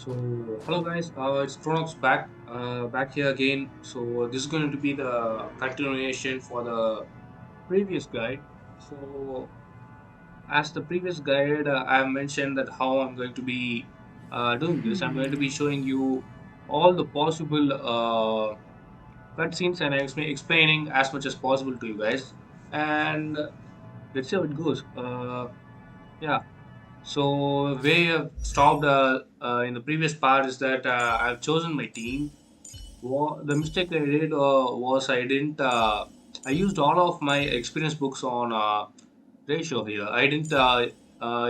So, hello guys, it's Cronox back here again. So, this is going to be the continuation for the previous guide. So, as the previous guide, I have mentioned that how I'm going to be doing this. I'm going to be showing you all the possible cutscenes and explaining as much as possible to you guys. And let's see how it goes. Yeah. So where you have stopped in the previous part is that I've chosen my team. The mistake I did was I didn't. I used all of my experience books on ratio here. I didn't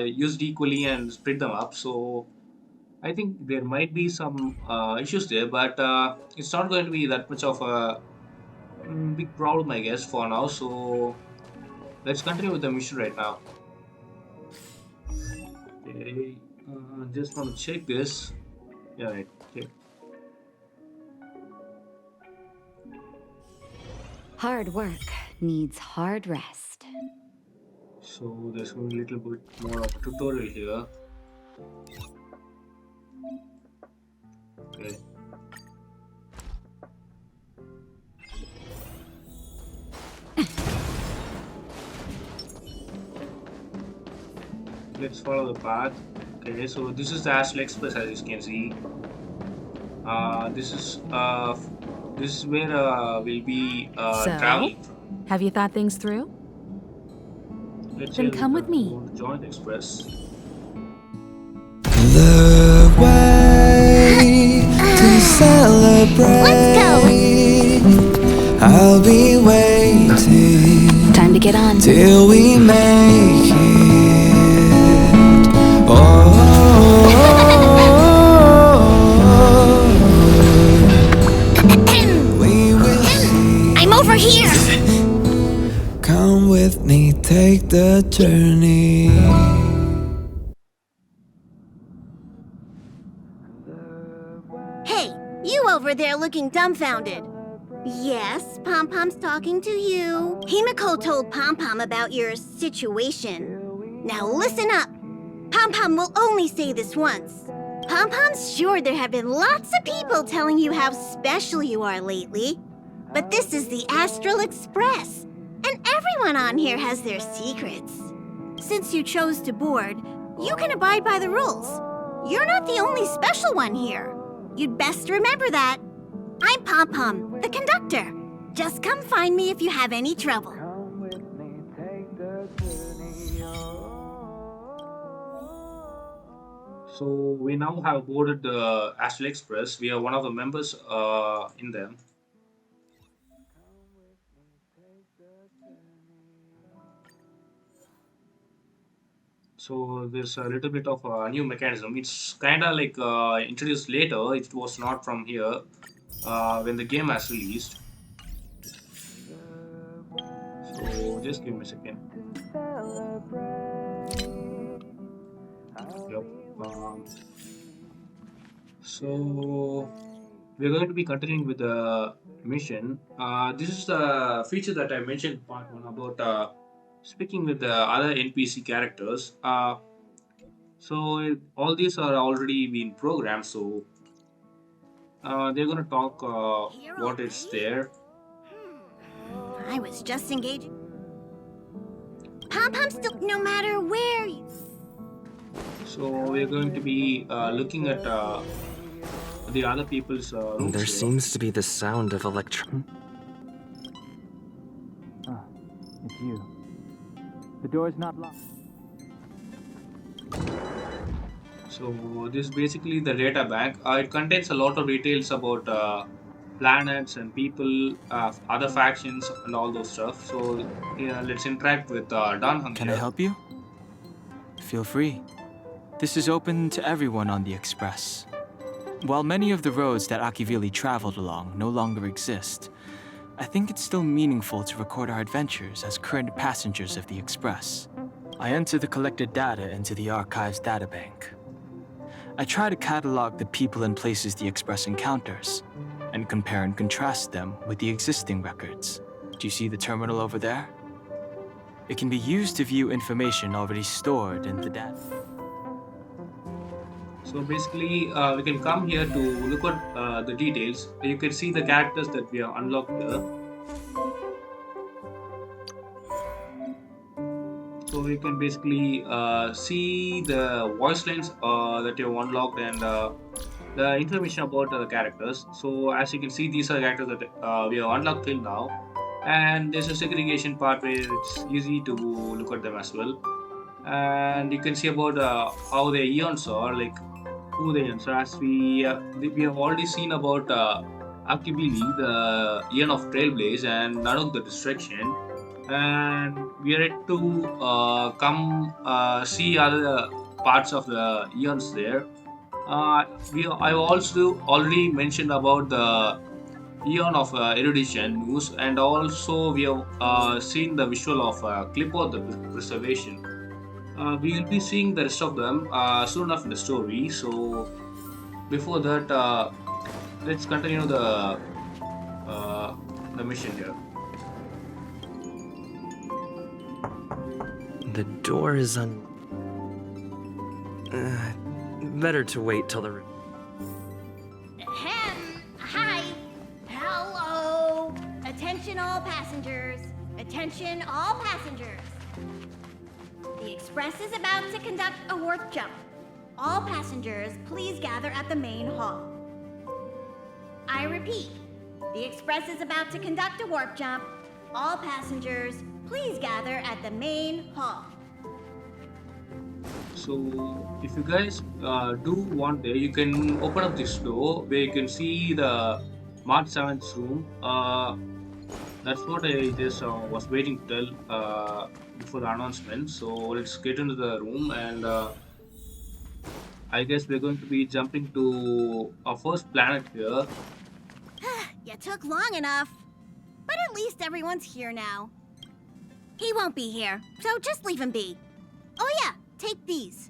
use it equally and split them up. So I think there might be some issues there, but it's not going to be that much of a big problem, I guess, for now. So let's continue with the mission right now. Okay, just want to check this. Yeah, right. Okay. Hard work needs hard rest. So there's going to be a little bit more of a tutorial here. Okay. Let's follow the path. Okay, so this is the Astral Express as you can see. This is where we'll be So, traveling from. have you thought things through? Let's say Then we come with me. want to join the express. The way to celebrate. Let's go. I'll be waiting. Time to get on. Till we make it. Oh, we will see. I'm over here. Come with me, take the journey. Hey, you over there looking dumbfounded. Yes, Pom Pom's talking to you. Himiko told Pom Pom about your situation. Now listen up. Pom Pom will only say this once. Pom Pom's sure there have been lots of people telling you how special you are lately. But this is the Astral Express, and everyone on here has their secrets. Since you chose to board, you can abide by the rules. You're not the only special one here. You'd best remember that. I'm Pom Pom, the conductor. Just come find me if you have any trouble. So we now have boarded the Astral Express. We are one of the members in them. So there's a little bit of a new mechanism. It's kind of like introduced later. It was not from here when the game has released. So just give me a second. Yep. So we're going to be continuing with the mission. This is the feature that I mentioned in part one about speaking with the other NPC characters. All these are already been programmed, so they're gonna talk what is there. I was just engaging. Pom Pom still, no matter where you... So we're going to be looking at the other people's rooms There here. seems to be the sound of electron. It's you. The door's not locked. So this is basically the data bank. It contains a lot of details about planets and people, other factions, and all those stuff. So yeah, let's interact with Danhang Can I here. help you? Feel free. This is open to everyone on the Express. While many of the roads that Akivili traveled along no longer exist, I think it's still meaningful to record our adventures as current passengers of the Express. I enter the collected data into the Archives databank. I try to catalog the people and places the Express encounters, and compare and contrast them with the existing records. Do you see the terminal over there? It can be used to view information already stored in the data. So basically, we can come here to look at the details. You can see the characters that we have unlocked here. So we can basically see the voice lines that you have unlocked and the information about the characters. So as you can see, these are the characters that we have unlocked till now. And there's a segregation part where it's easy to look at them as well. And you can see about how the eons are, like who the eons are. As we have already seen about Akibili, the eon of Trailblaze, and Nanuk the Destruction, and we are yet to come see other parts of the eons there. I also already mentioned about the eon of erudition news, and also we have seen the visual of clip of the preservation. We will be seeing the rest of them soon enough in the story. So before that, let's continue the mission here. The door is better to wait till the... Ahem. Hi. Hello. Attention all passengers. Attention all passengers. The express is about to conduct a warp jump. All passengers, please gather at the main hall. I repeat, the express is about to conduct a warp jump. All passengers, please gather at the main hall. So if you guys do want there, you can open up this door where you can see the March 7th room. That's what I just was waiting to tell before the announcement. So let's get into the room, and I guess we're going to be jumping to our first planet here. You took long enough. But at least everyone's here now. He won't be here, so just leave him be. Oh yeah, take these.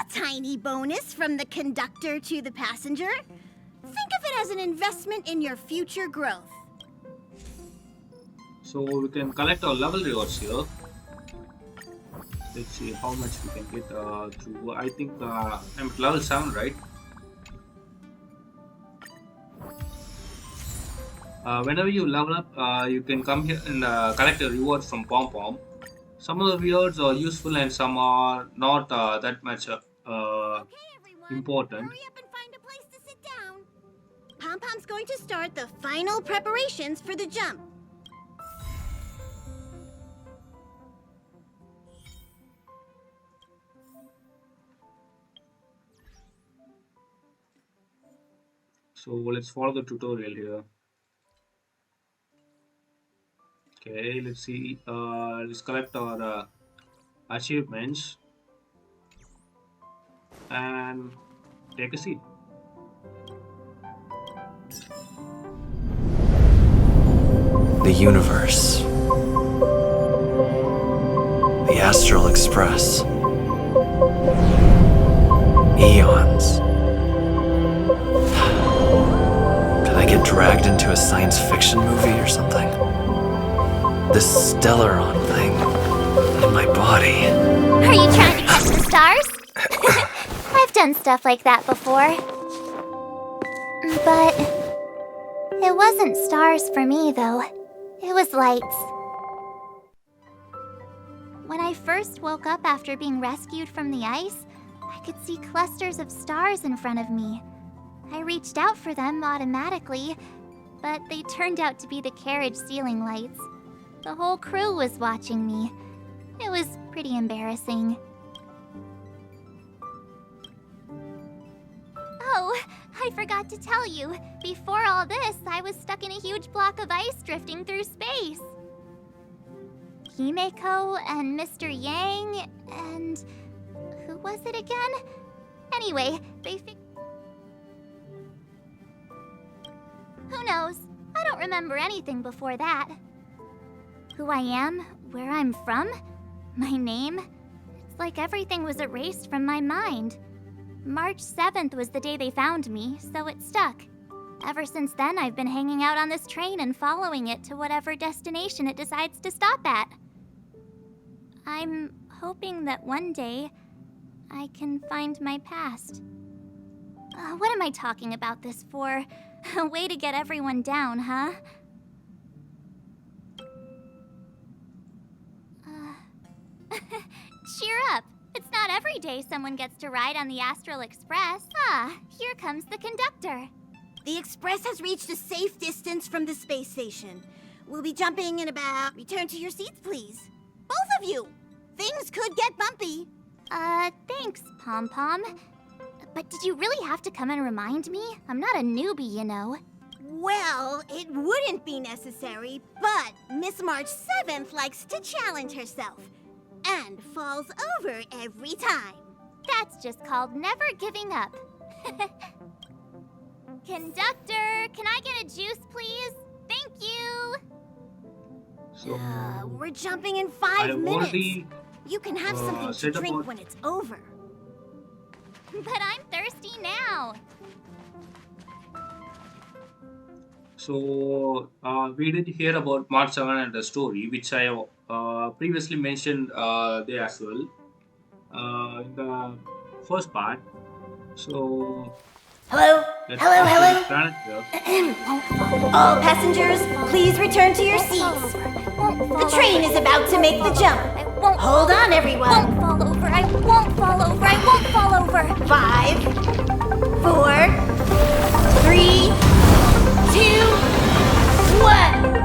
A tiny bonus from the conductor to the passenger. Think of it as an investment in your future growth. So we can collect our level rewards here. Let's see how much we can get through. I think I'm at level 7, right? Whenever you level up, you can come here and collect a reward from Pom Pom. Some of the rewards are useful and some are not that much Okay, everyone. important. Hurry up and find a place to sit down. Pom Pom's going to start the final preparations for the jump. So let's follow the tutorial here. Okay, let's see. Let's collect our achievements and take a seat. The universe. The Astral Express. Aeons. Did I get dragged into a science fiction movie or something? This Stellaron thing in my body. Are you trying to catch the stars? I've done stuff like that before. But it wasn't stars for me, though. It was lights. When I first woke up after being rescued from the ice, I could see clusters of stars in front of me. I reached out for them automatically, but they turned out to be the carriage ceiling lights. The whole crew was watching me. It was pretty embarrassing. Oh, I forgot to tell you. Before all this, I was stuck in a huge block of ice drifting through space. Himeko and Mr. Yang and... who was it again? Anyway, they who knows? I don't remember anything before that. Who I am, where I'm from, my name. It's like everything was erased from my mind. March 7th was the day they found me, so it stuck. Ever since then, I've been hanging out on this train and following it to whatever destination it decides to stop at. I'm hoping that one day I can find my past. What am I talking about this for? A way to get everyone down, huh? Cheer up! It's not every day someone gets to ride on the Astral Express. Ah, here comes the conductor. The Express has reached a safe distance from the space station. We'll be jumping in about... Return to your seats, please. Both of you! Things could get bumpy. Thanks, Pom Pom. But did you really have to come and remind me? I'm not a newbie, you know. Well, it wouldn't be necessary, but Miss March 7th likes to challenge herself. And falls over every time. That's just called never giving up. Conductor, can I get a juice, please? Thank you! So, We're jumping in I 5 have minutes. already You can have something to said drink about- when it's over. But I'm thirsty now. So, we did hear about March 7 and the story, which I have previously mentioned there as well in the first part. So, Hello? let's Hello, go to hello? the planet here. All passengers, please return to your seats. The train is about to make the jump. I won't Hold on, won't everyone. fall over. I won't fall over. I won't fall over. 5, 4, 3, 2, 1.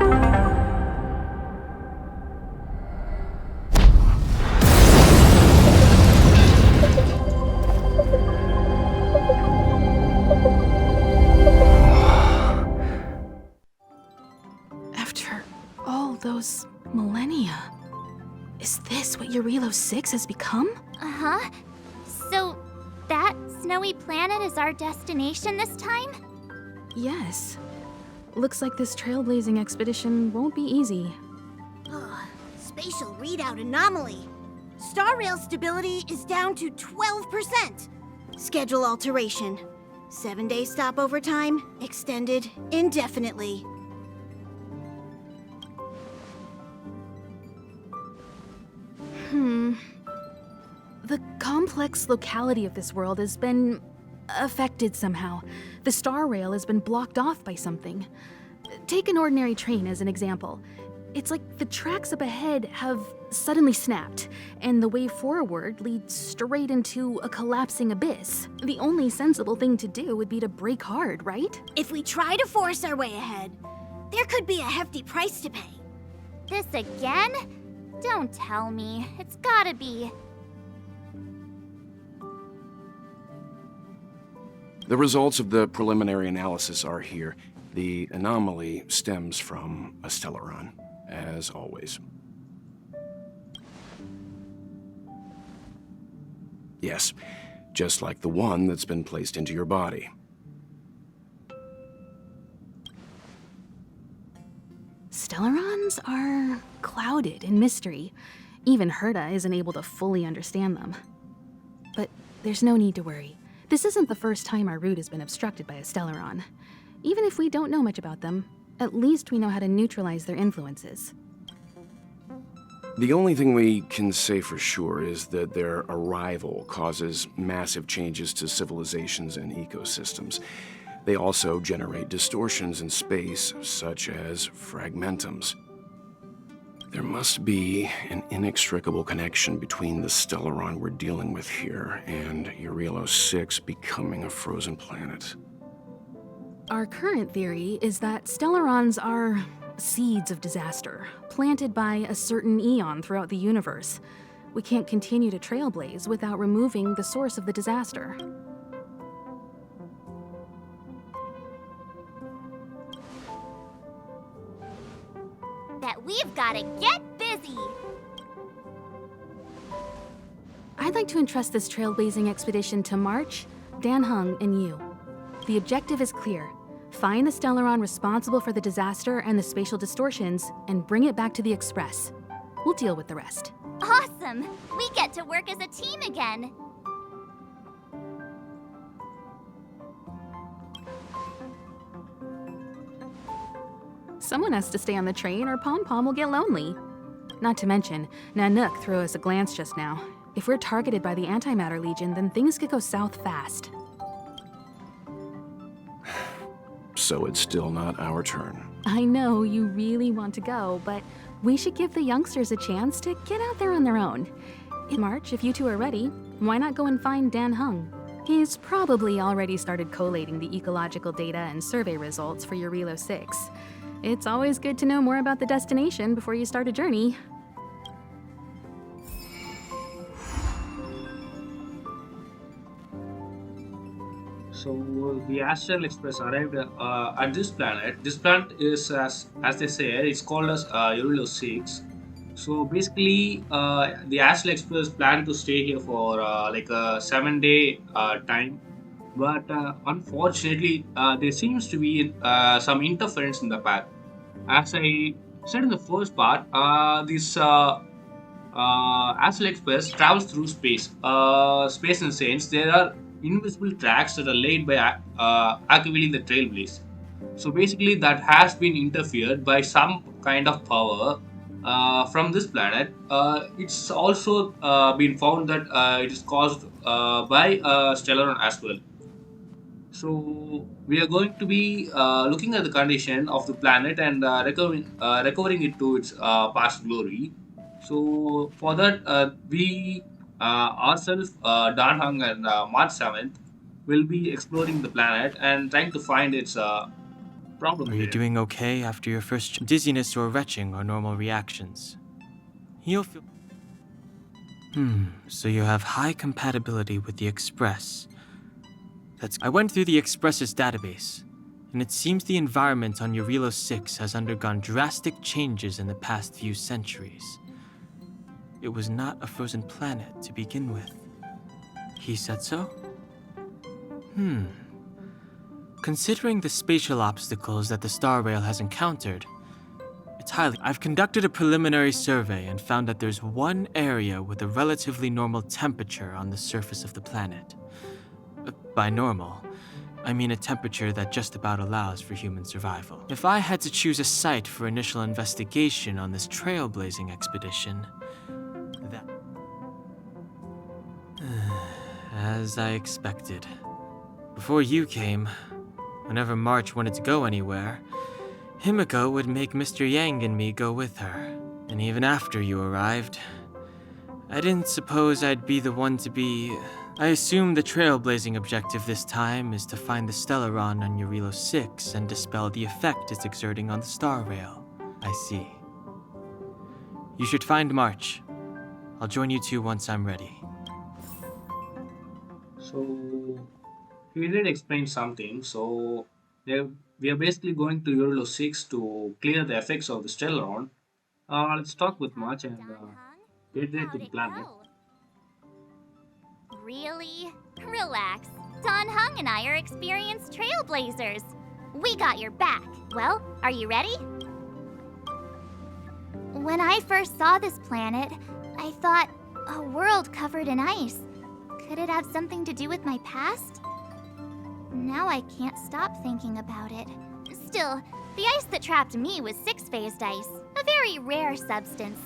After all those millennia, is this what Eurilo 6 has become? Uh-huh. So, that snowy planet is our destination this time? Yes. Looks like this trailblazing expedition won't be easy. Spatial readout anomaly. Star rail stability is down to 12%. Schedule alteration. 7-day stopover time extended indefinitely. The complex locality of this world has been affected somehow. The star rail has been blocked off by something. Take an ordinary train as an example. It's like the tracks up ahead have suddenly snapped, and the way forward leads straight into a collapsing abyss. The only sensible thing to do would be to brake hard, right? If we try to force our way ahead, there could be a hefty price to pay. This again? Don't tell me. It's gotta be. The results of the preliminary analysis are here. The anomaly stems from a Stellaron, as always. Yes, just like the one that's been placed into your body. Stellarons are clouded in mystery. Even Herta isn't able to fully understand them. But there's no need to worry. This isn't the first time our route has been obstructed by a Stellaron. Even if we don't know much about them, at least we know how to neutralize their influences. The only thing we can say for sure is that their arrival causes massive changes to civilizations and ecosystems. They also generate distortions in space, such as fragmentums. There must be an inextricable connection between the Stellaron we're dealing with here and Eurilo 6 becoming a frozen planet. Our current theory is that Stellarons are seeds of disaster, planted by a certain aeon throughout the universe. We can't continue to trailblaze without removing the source of the disaster. That we've gotta get busy. I'd like to entrust this trailblazing expedition to March, Dan Hung, and you. The objective is clear. Find the Stellaron responsible for the disaster and the spatial distortions, and bring it back to the Express. We'll deal with the rest. Awesome! We get to work as a team again. Someone has to stay on the train or Pom Pom will get lonely. Not to mention, Nanook threw us a glance just now. If we're targeted by the Antimatter Legion, then things could go south fast. So it's still not our turn. I know you really want to go, but we should give the youngsters a chance to get out there on their own. In March, if you two are ready, why not go and find Dan Hung? He's probably already started collating the ecological data and survey results for your Relo 6. It's always good to know more about the destination before you start a journey. So the Astral Express arrived at this planet. This planet is, as they say, it's called as Relo 6. So basically, the Astral Express planned to stay here for like a 7-day time, but unfortunately, there seems to be some interference in the path. As I said in the first part, this Astral Express travels through space. Space in the sense there are invisible tracks that are laid by activating the Trailblazer. So basically, that has been interfered by some kind of power from this planet. It's also been found that it is caused by Stellaron as well. So we are going to be looking at the condition of the planet and recovering it to its past glory. So for that, we ourselves, Dan Hung and March 7th, will be exploring the planet and trying to find its problem. Are you there. doing okay after your first dizziness or retching are normal reactions? You'll feel... So you have high compatibility with the Express. I went through the Express's database, and it seems the environment on your Relo 6 has undergone drastic changes in the past few centuries. It was not a frozen planet to begin with. He said so? Considering the spatial obstacles that the Star Rail has encountered, it's highly... I've conducted a preliminary survey and found that there's one area with a relatively normal temperature on the surface of the planet. By normal, I mean a temperature that just about allows for human survival. If I had to choose a site for initial investigation on this trailblazing expedition, that... As I expected. Before you came, whenever March wanted to go anywhere, Himiko would make Mr. Yang and me go with her. And even after you arrived, I didn't suppose I'd be the one to be... I assume the trailblazing objective this time is to find the Stellaron on your Relo 6 and dispel the effect it's exerting on the Star Rail. I see. You should find March. I'll join you two once I'm ready. So he did explain something. So we are basically going to Relo 6 to clear the effects of the Stellaron. Let's talk with March and get there to the planet. Really? Relax. Don Hung and I are experienced trailblazers. We got your back. Well, are you ready? When I first saw this planet, I thought, a world covered in ice. Could it have something to do with my past? Now I can't stop thinking about it. Still, the ice that trapped me was six-phased ice, a very rare substance.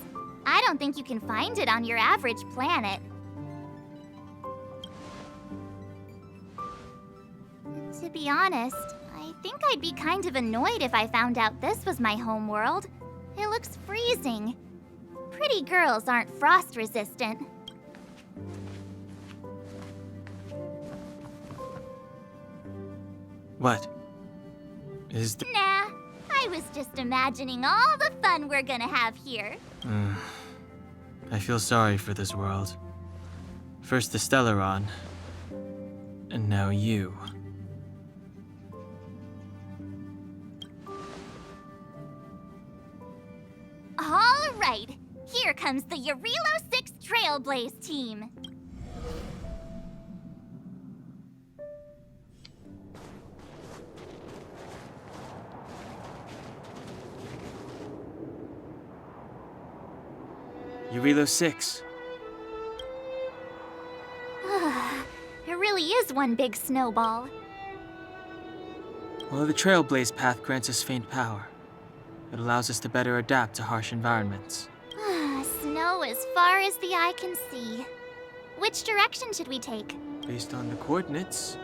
I don't think you can find it on your average planet. To be honest, I think I'd be kind of annoyed if I found out this was my home world. It looks freezing. Pretty girls aren't frost resistant. What? Is the... Nah, I was just imagining all the fun we're gonna have here. I feel sorry for this world. First the Stellaron, and now you. All right, here comes the Relo 6 Trailblaze team. Relo 6. It really is one big snowball. Well, the Trailblaze path grants us faint power. It allows us to better adapt to harsh environments. Snow as far as the eye can see. Which direction should we take? Based on the coordinates,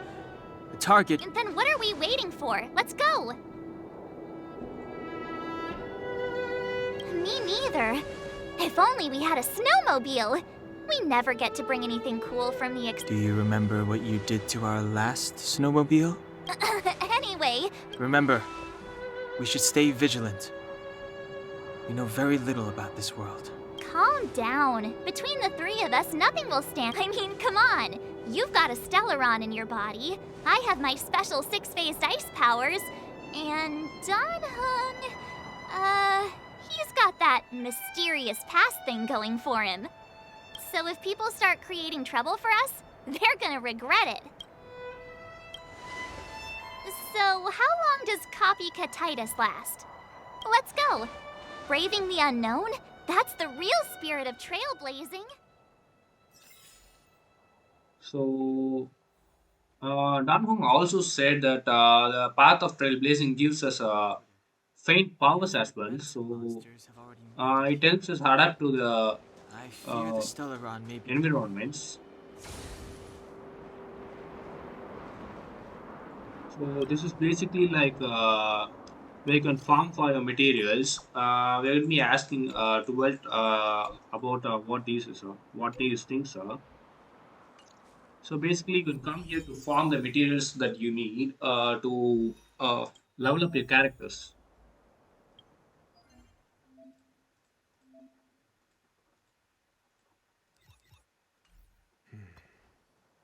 the target. And then what are we waiting for? Let's go! Me neither. If only we had a snowmobile. We never get to bring anything cool from the Do you remember what you did to our last snowmobile? Anyway, Remember, we should stay vigilant. We know very little about this world. calm down. Between the three of us, nothing will stand. I mean, come on. You've got a Stellaron in your body. I have my special six-phased ice powers. And Danhung, he's got that mysterious past thing going for him. So if people start creating trouble for us, they're gonna regret it. So how long does copycatitis last? Let's go. Braving the unknown? That's the real spirit of trailblazing. So, Danhong also said that the path of trailblazing gives us faint powers as well. So, Monsters have already moved. it helps us adapt to the I fear the Stellaron may be. environments. So this is basically like where you can farm for your materials. We will be asking to Welt about what these is, what these things are. So basically, you can come here to farm the materials that you need to level up your characters.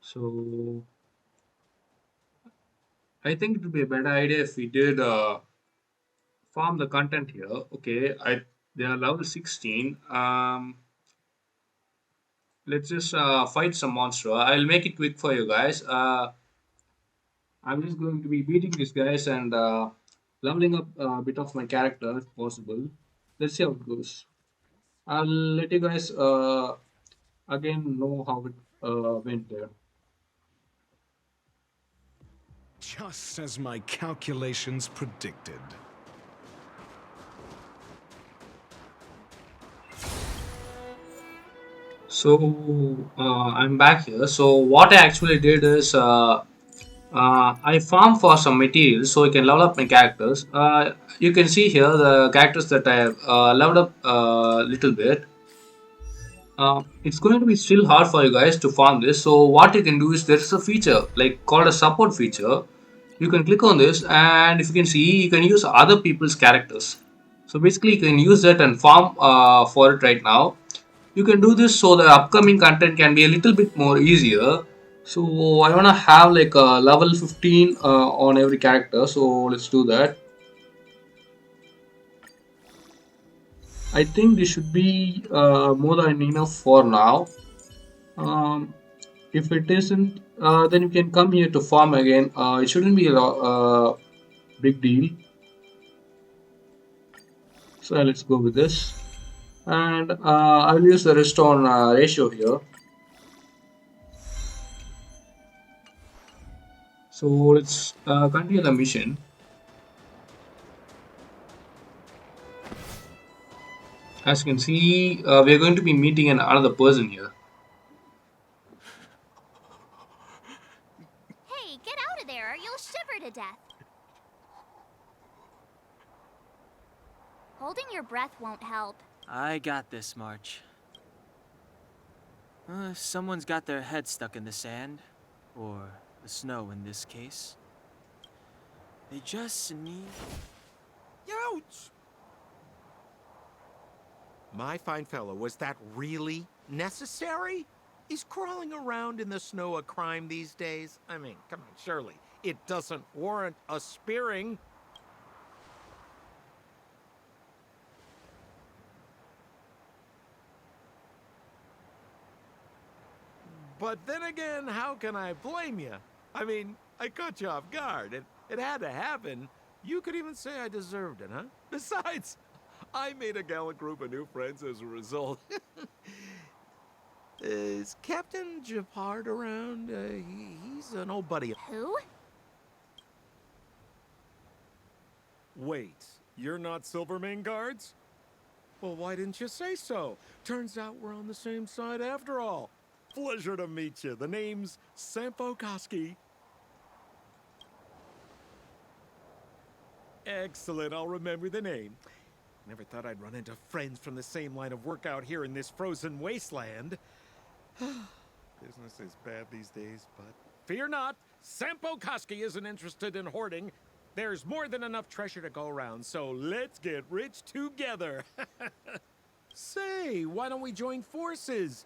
So I think it would be a better idea if we did farm the content here. Okay, they are level 16. Let's just fight some monster. I'll make it quick for you guys. I'm just going to be beating these guys and leveling up a bit of my character if possible. Let's see how it goes. I'll let you guys again know how it went there. Just as my calculations predicted. So I'm back here. So what I actually did is I farmed for some materials so I can level up my characters. You can see here the characters that I have leveled up a little bit. It's going to be still hard for you guys to farm this. So what you can do is there's a feature like called a support feature. You can click on this, and if you can see, you can use other people's characters. So basically, you can use that and farm for it right now. You can do this so the upcoming content can be a little bit more easier. So I wanna have like a level 15 on every character. So let's do that. I think this should be more than enough for now. If it isn't, then you can come here to farm again. It shouldn't be a big deal. So let's go with this. And I'll use the restore ratio here. So let's continue the mission. As you can see, we are going to be meeting another person here. Hey, get out of there or you'll shiver to death. Holding your breath won't help. I got this, March. Someone's got their head stuck in the sand, or the snow in this case. They just need... Ouch! My fine fellow, was that really necessary? Is crawling around in the snow a crime these days? I mean, come on, surely. It doesn't warrant a spearing. But then again, how can I blame you? I mean, I caught you off guard. It had to happen. You could even say I deserved it, huh? Besides, I made a gallant group of new friends as a result. Is Captain Japard around? He's an old buddy. Who? Wait, you're not Silvermane guards? Well, why didn't you say so? Turns out we're on the same side after all. Pleasure to meet you. The name's Sampo Koski. Excellent, I'll remember the name. Never thought I'd run into friends from the same line of work out here in this frozen wasteland. Business is bad these days, but fear not. Sampo Koski isn't interested in hoarding. There's more than enough treasure to go around, so let's get rich together. Say, why don't we join forces?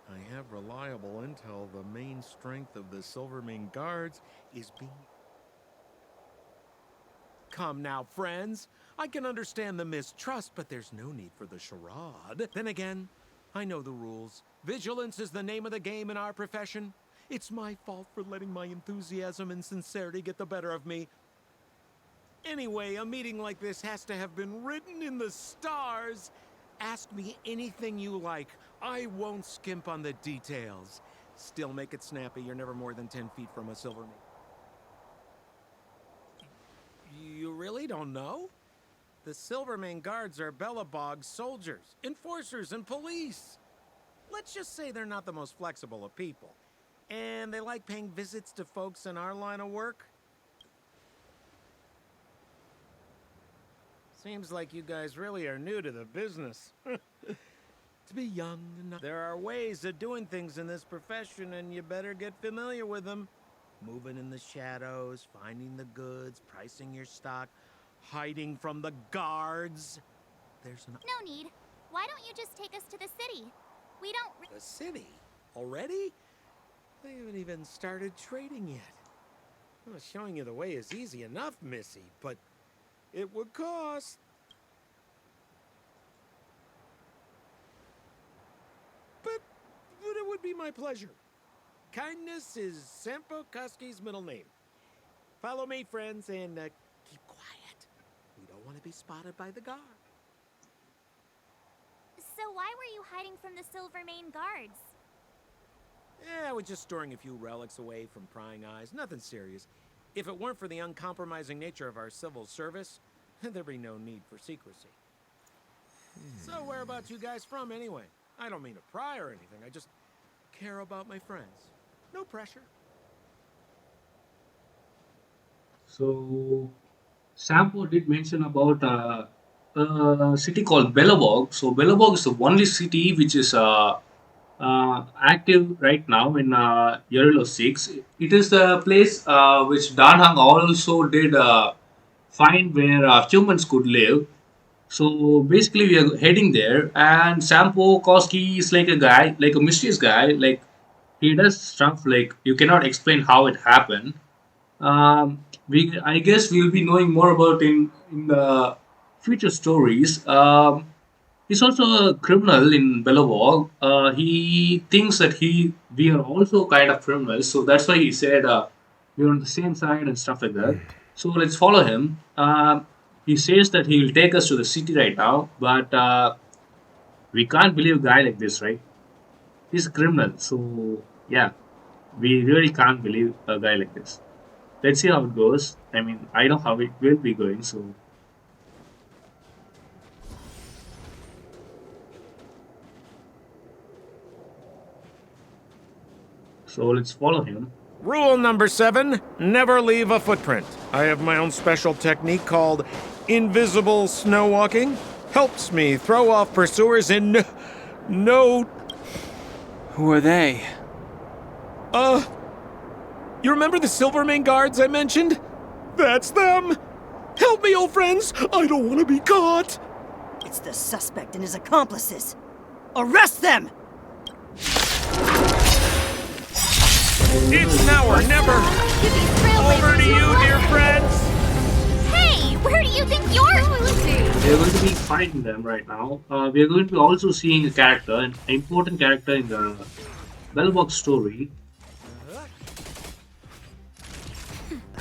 I have reliable intel the main strength of the Silvermane Guards is being... Come now, friends. I can understand the mistrust, but there's no need for the charade. Then again, I know the rules. Vigilance is the name of the game in our profession. It's my fault for letting my enthusiasm and sincerity get the better of me. Anyway, a meeting like this has to have been written in the stars. Ask me anything you like. I won't skimp on the details. Still make it snappy. You're never more than 10 feet from a Silvermane. You really don't know? The Silvermane Guards are Belobog's soldiers, enforcers, and police. Let's just say they're not the most flexible of people. And they like paying visits to folks in our line of work. Seems like you guys really are new to the business. To be young and there are ways of doing things in this profession, and you better get familiar with them. Moving in the shadows, finding the goods, pricing your stock, hiding from the guards. There's an... No need. Why don't you just take us to the city? We don't... The city? Already? They haven't even started trading yet. Well, showing you the way is easy enough, Missy, but it would cost. But it would be my pleasure. Kindness is Sampo Koski's middle name. Follow me, friends, and keep quiet. We don't want to be spotted by the guard. So why were you hiding from the Silvermane Guards? Yeah, I was just storing a few relics away from prying eyes. Nothing serious. If it weren't for the uncompromising nature of our civil service, there'd be no need for secrecy. So whereabouts you guys from, anyway? I don't mean to pry or anything. I just care about my friends. No pressure. So, Sampo did mention about a city called Belobog. So, Belobog is the only city which is active right now in Yarilo 6. It is the place which Danhang also did find where humans could live. So basically, we are heading there, and Sampo Koski is like a guy, like a mysterious guy. Like he does stuff like you cannot explain how it happened. I guess we'll be knowing more about in the future stories. He's also a criminal in Belobog. He thinks that we are also kind of criminals, so that's why he said we're on the same side and stuff like that. So let's follow him. He says that he will take us to the city right now, but we can't believe a guy like this, right? He's a criminal, so yeah, we really can't believe a guy like this. Let's see how it goes. I mean, I know how it will be going, so. So let's follow him. Rule number 7, never leave a footprint. I have my own special technique called invisible snow walking. Helps me throw off pursuers in no... Who are they? You remember the Silvermane Guards I mentioned? That's them! Help me, old friends! I don't want to be caught! It's the suspect and his accomplices. Arrest them! It's now or never! Over to you, dear friends! Hey, where do you think you're... We are going to be finding them right now. We are going to be also seeing a character, an important character in the Belobog story.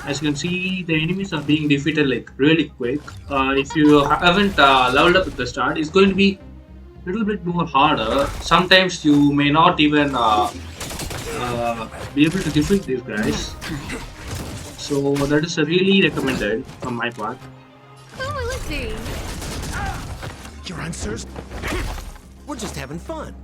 As you can see, the enemies are being defeated like really quick. If you haven't leveled up at the start, it's going to be a little bit more harder. Sometimes you may not even be able to defeat these guys. So that is really recommended from my part. Your answers? We're just having fun.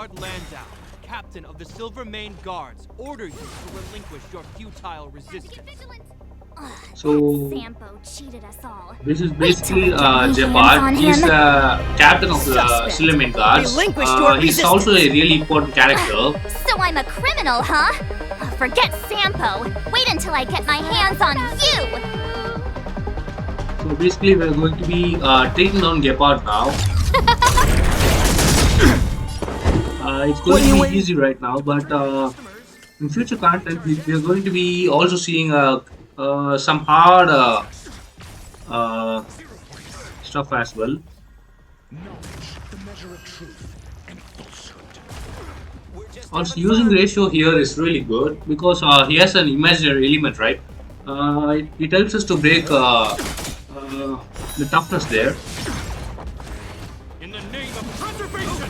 Guard Landau, captain of the Silver Mane Guards, order you to relinquish your futile resistance. So Sampo cheated us all. this is Wait till basically I get my hands Jepard. on He's him. the captain of the Suspect. Silvermane Guards. Relinquish your He's also a resistance. really important character. So I'm a criminal, huh? Forget Sampo. Wait until I get my hands on you. So basically, we're going to be taking down Gepard now. It's going to be easy right now, but in future content, we're going to be also seeing some hard stuff as well. Also, using ratio here is really good because he has an imaginary element, right? It helps us to break the toughness there. In the name of preservation!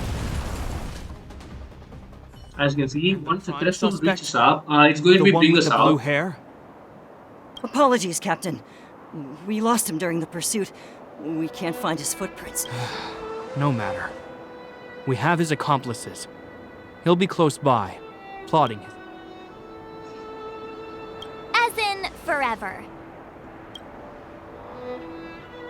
As you can see, once the Prime threshold suspect. reaches up, it's going to be The one bring with us the blue out. hair? Apologies, Captain. We lost him during the pursuit. We can't find his footprints. No matter. We have his accomplices. He'll be close by, plotting his... As in, forever.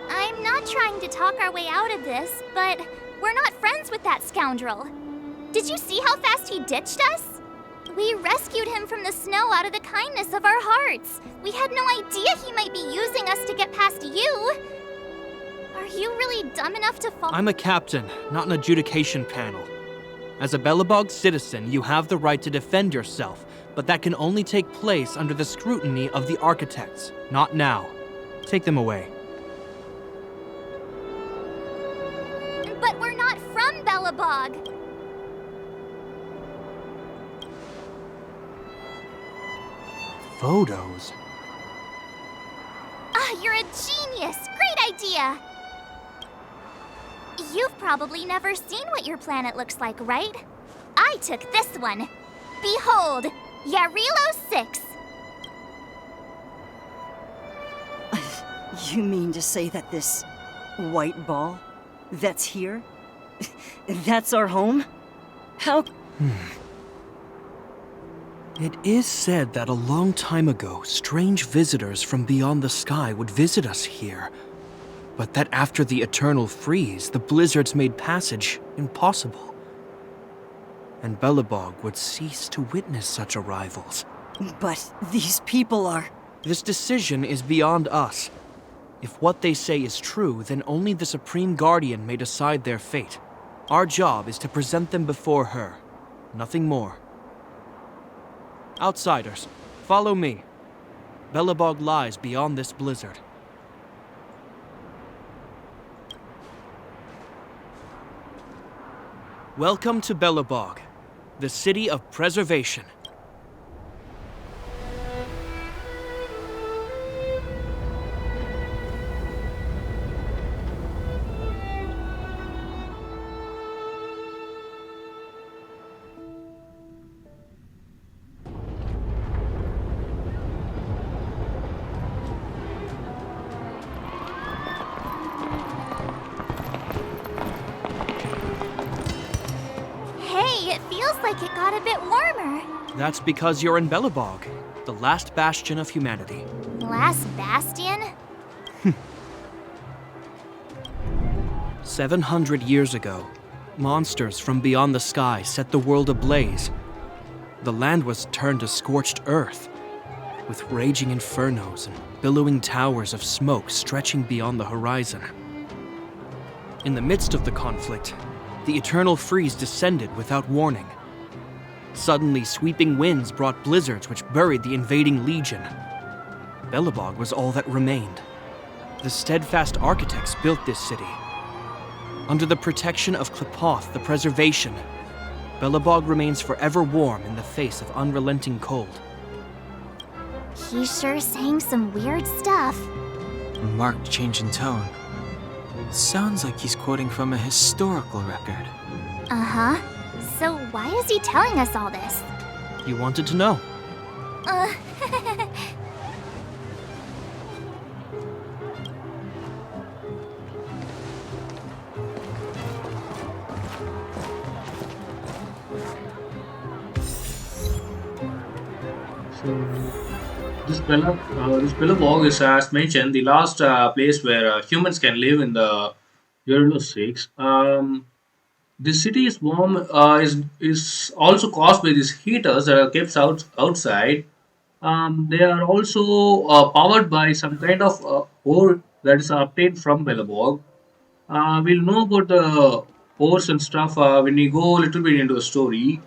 I'm not trying to talk our way out of this, but we're not friends with that scoundrel. Did you see how fast he ditched us? We rescued him from the snow out of the kindness of our hearts. We had no idea he might be using us to get past you. Are you really dumb enough to fall? I'm a captain, not an adjudication panel. As a Belobog citizen, you have the right to defend yourself, but that can only take place under the scrutiny of the architects, not now. Take them away. But we're not from Belobog. Photos? You're a genius! Great idea! You've probably never seen what your planet looks like, right? I took this one. Behold, Yarilo 6. You mean to say that this white ball that's here, that's our home? How? It is said that a long time ago, strange visitors from beyond the sky would visit us here. But that after the eternal freeze, the blizzards made passage impossible. And Belobog would cease to witness such arrivals. But these people are... This decision is beyond us. If what they say is true, then only the Supreme Guardian may decide their fate. Our job is to present them before her. Nothing more. Outsiders, follow me. Belobog lies beyond this blizzard. Welcome to Belobog, the city of preservation. Hey, it feels like it got a bit warmer. That's because you're in Belobog, the last bastion of humanity. Last bastion? 700 years ago, monsters from beyond the sky set the world ablaze. The land was turned to scorched earth, with raging infernos and billowing towers of smoke stretching beyond the horizon. In the midst of the conflict, the eternal freeze descended without warning. Suddenly, sweeping winds brought blizzards which buried the invading legion. Belobog was all that remained. The steadfast architects built this city. Under the protection of Klepoth, the preservation, Belobog remains forever warm in the face of unrelenting cold. He's sure saying some weird stuff. A marked change in tone. It sounds like he's quoting from a historical record. Uh-huh. So why is he telling us all this? You wanted to know. So this Billabong is, as mentioned, the last place where humans can live in the Euro 6. The city is warm is also caused by these heaters that are kept outside. They are also powered by some kind of ore that is obtained from Billabong. We'll know about the ores and stuff when we go a little bit into the story.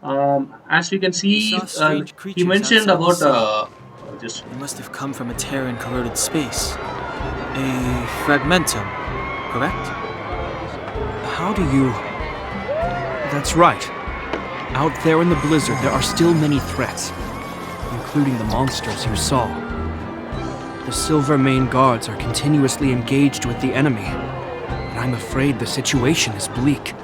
As we can We saw see, strange he creatures mentioned outside the about city. just They must have come from a tear in corroded space. A fragmentum, correct? How do you... That's right. Out there in the blizzard, there are still many threats, including the monsters you saw. The Silver Mane guards are continuously engaged with the enemy, and I'm afraid the situation is bleak.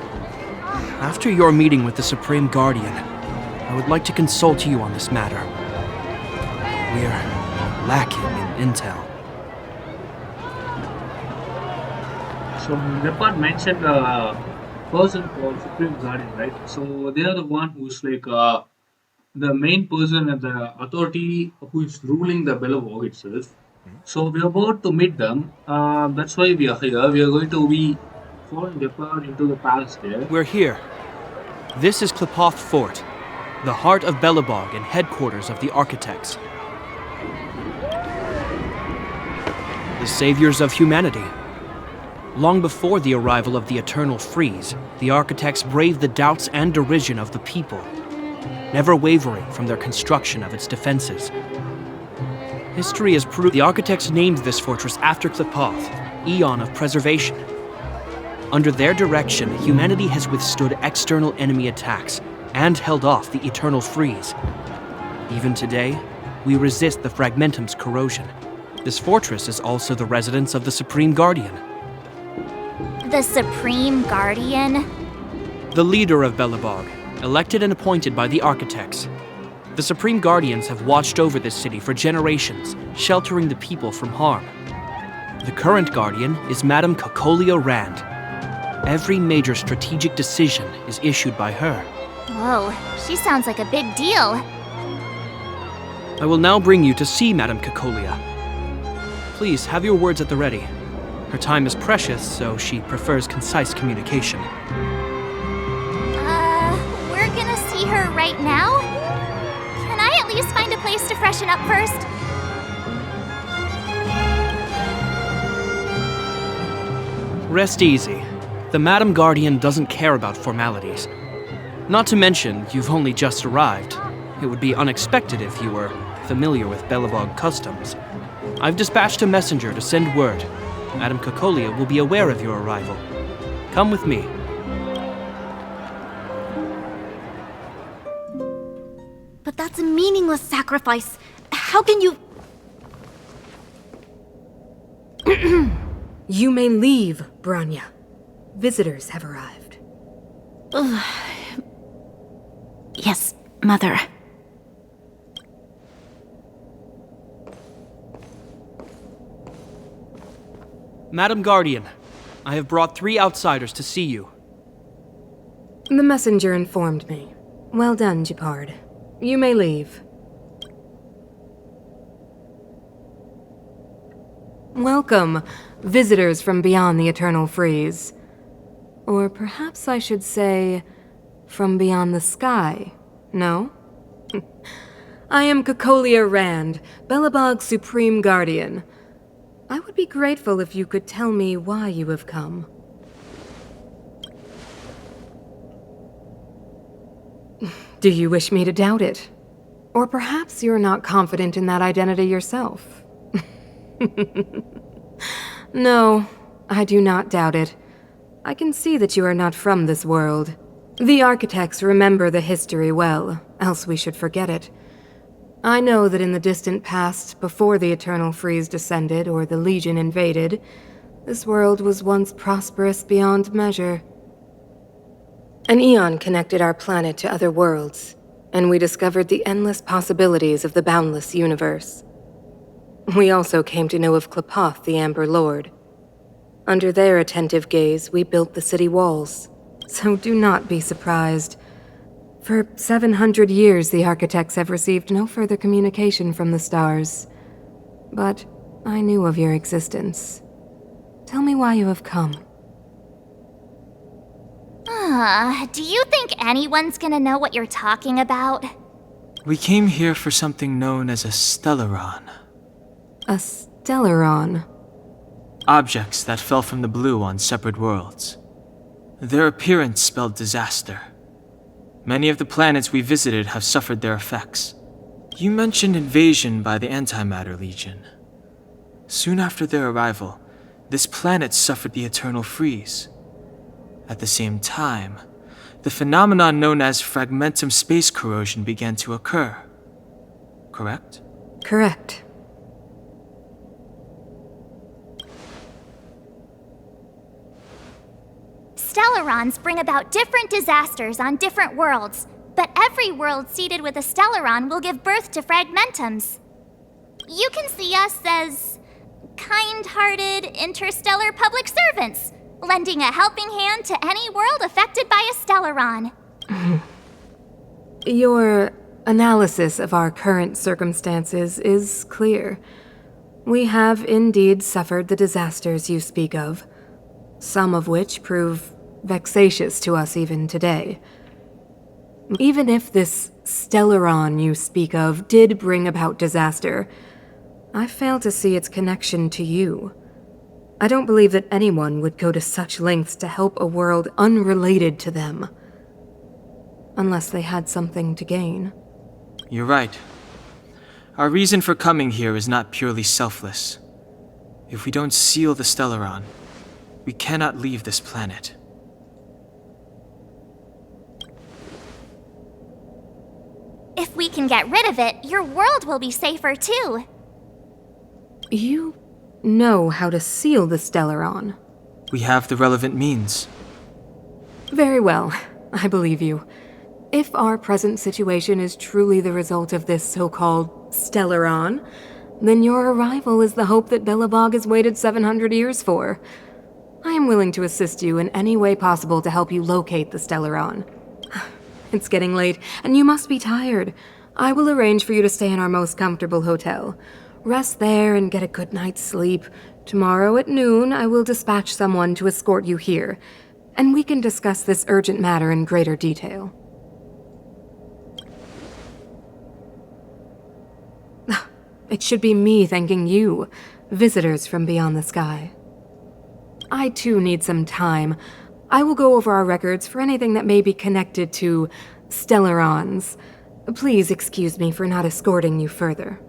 After your meeting with the Supreme Guardian, I would like to consult you on this matter. We're lacking in intel. so Leopard mentioned a person called Supreme Guardian, right? So they are the one who's like the main person and the authority who is ruling the Bellevog itself. So we're about to meet them. That's why we are here. We are going to be following Leopard into the palace there. We're here. This is Klipoth Fort, the heart of Belobog and headquarters of the architects. The saviors of humanity. Long before the arrival of the Eternal Freeze, the architects braved the doubts and derision of the people, never wavering from their construction of its defenses. History has proved the architects named this fortress after Klipoth, Aeon of Preservation. Under their direction, humanity has withstood external enemy attacks and held off the Eternal Freeze. Even today, we resist the Fragmentum's corrosion. This fortress is also the residence of the Supreme Guardian. The Supreme Guardian? The leader of Belobog, elected and appointed by the architects. The Supreme Guardians have watched over this city for generations, sheltering the people from harm. The current Guardian is Madame Cocolia Rand. Every major strategic decision is issued by her. Whoa, she sounds like a big deal. I will now bring you to see Madame Cocolia. Please have your words at the ready. Her time is precious, so she prefers concise communication. We're gonna see her right now? Can I at least find a place to freshen up first? Rest easy. The Madam Guardian doesn't care about formalities. Not to mention, you've only just arrived. It would be unexpected if you were familiar with Belobog customs. I've dispatched a messenger to send word. Madame Cocolia will be aware of your arrival. Come with me. But that's a meaningless sacrifice. How can you... You may leave, Branya. Visitors have arrived. Yes, Mother. Madam Guardian, I have brought 3 outsiders to see you. The messenger informed me. Well done, Gepard. You may leave. Welcome, visitors from beyond the Eternal Freeze. Or perhaps I should say, from beyond the sky, no? I am Cocolia Rand, Belobog's Supreme Guardian. I would be grateful if you could tell me why you have come. Do you wish me to doubt it? Or perhaps you're not confident in that identity yourself? No, I do not doubt it. I can see that you are not from this world. The architects remember the history well, else we should forget it. I know that in the distant past, before the Eternal Freeze descended or the Legion invaded, this world was once prosperous beyond measure. An aeon connected our planet to other worlds, and we discovered the endless possibilities of the boundless universe. We also came to know of Klipoth, the Amber Lord. Under their attentive gaze, we built the city walls, so do not be surprised. For 700 years, the architects have received no further communication from the stars. But I knew of your existence. Tell me why you have come. Do you think anyone's gonna know what you're talking about? We came here for something known as a Stellaron. A Stellaron? Objects that fell from the blue on separate worlds. Their appearance spelled disaster. Many of the planets we visited have suffered their effects. You mentioned invasion by the Antimatter Legion. Soon after their arrival, this planet suffered the eternal freeze. At the same time, the phenomenon known as fragmentum space corrosion began to occur. Correct? Correct. Stellarons bring about different disasters on different worlds, but every world seeded with a Stellaron will give birth to fragmentums. You can see us as kind-hearted interstellar public servants, lending a helping hand to any world affected by a Stellaron. Your analysis of our current circumstances is clear. We have indeed suffered the disasters you speak of, some of which prove vexatious to us even today. Even if this Stellaron you speak of did bring about disaster, I fail to see its connection to you. I don't believe that anyone would go to such lengths to help a world unrelated to them. Unless they had something to gain. You're right. Our reason for coming here is not purely selfless. If we don't seal the Stellaron, we cannot leave this planet. If we can get rid of it, your world will be safer too. You know how to seal the Stellaron. We have the relevant means. Very well, I believe you. If our present situation is truly the result of this so-called Stellaron, then your arrival is the hope that Belobog has waited 700 years for. I am willing to assist you in any way possible to help you locate the Stellaron. It's getting late, and you must be tired. I will arrange for you to stay in our most comfortable hotel. Rest there and get a good night's sleep. Tomorrow at noon, I will dispatch someone to escort you here, and we can discuss this urgent matter in greater detail. It should be me thanking you, visitors from beyond the sky. I too need some time. I will go over our records for anything that may be connected to Stellarons. Please excuse me for not escorting you further.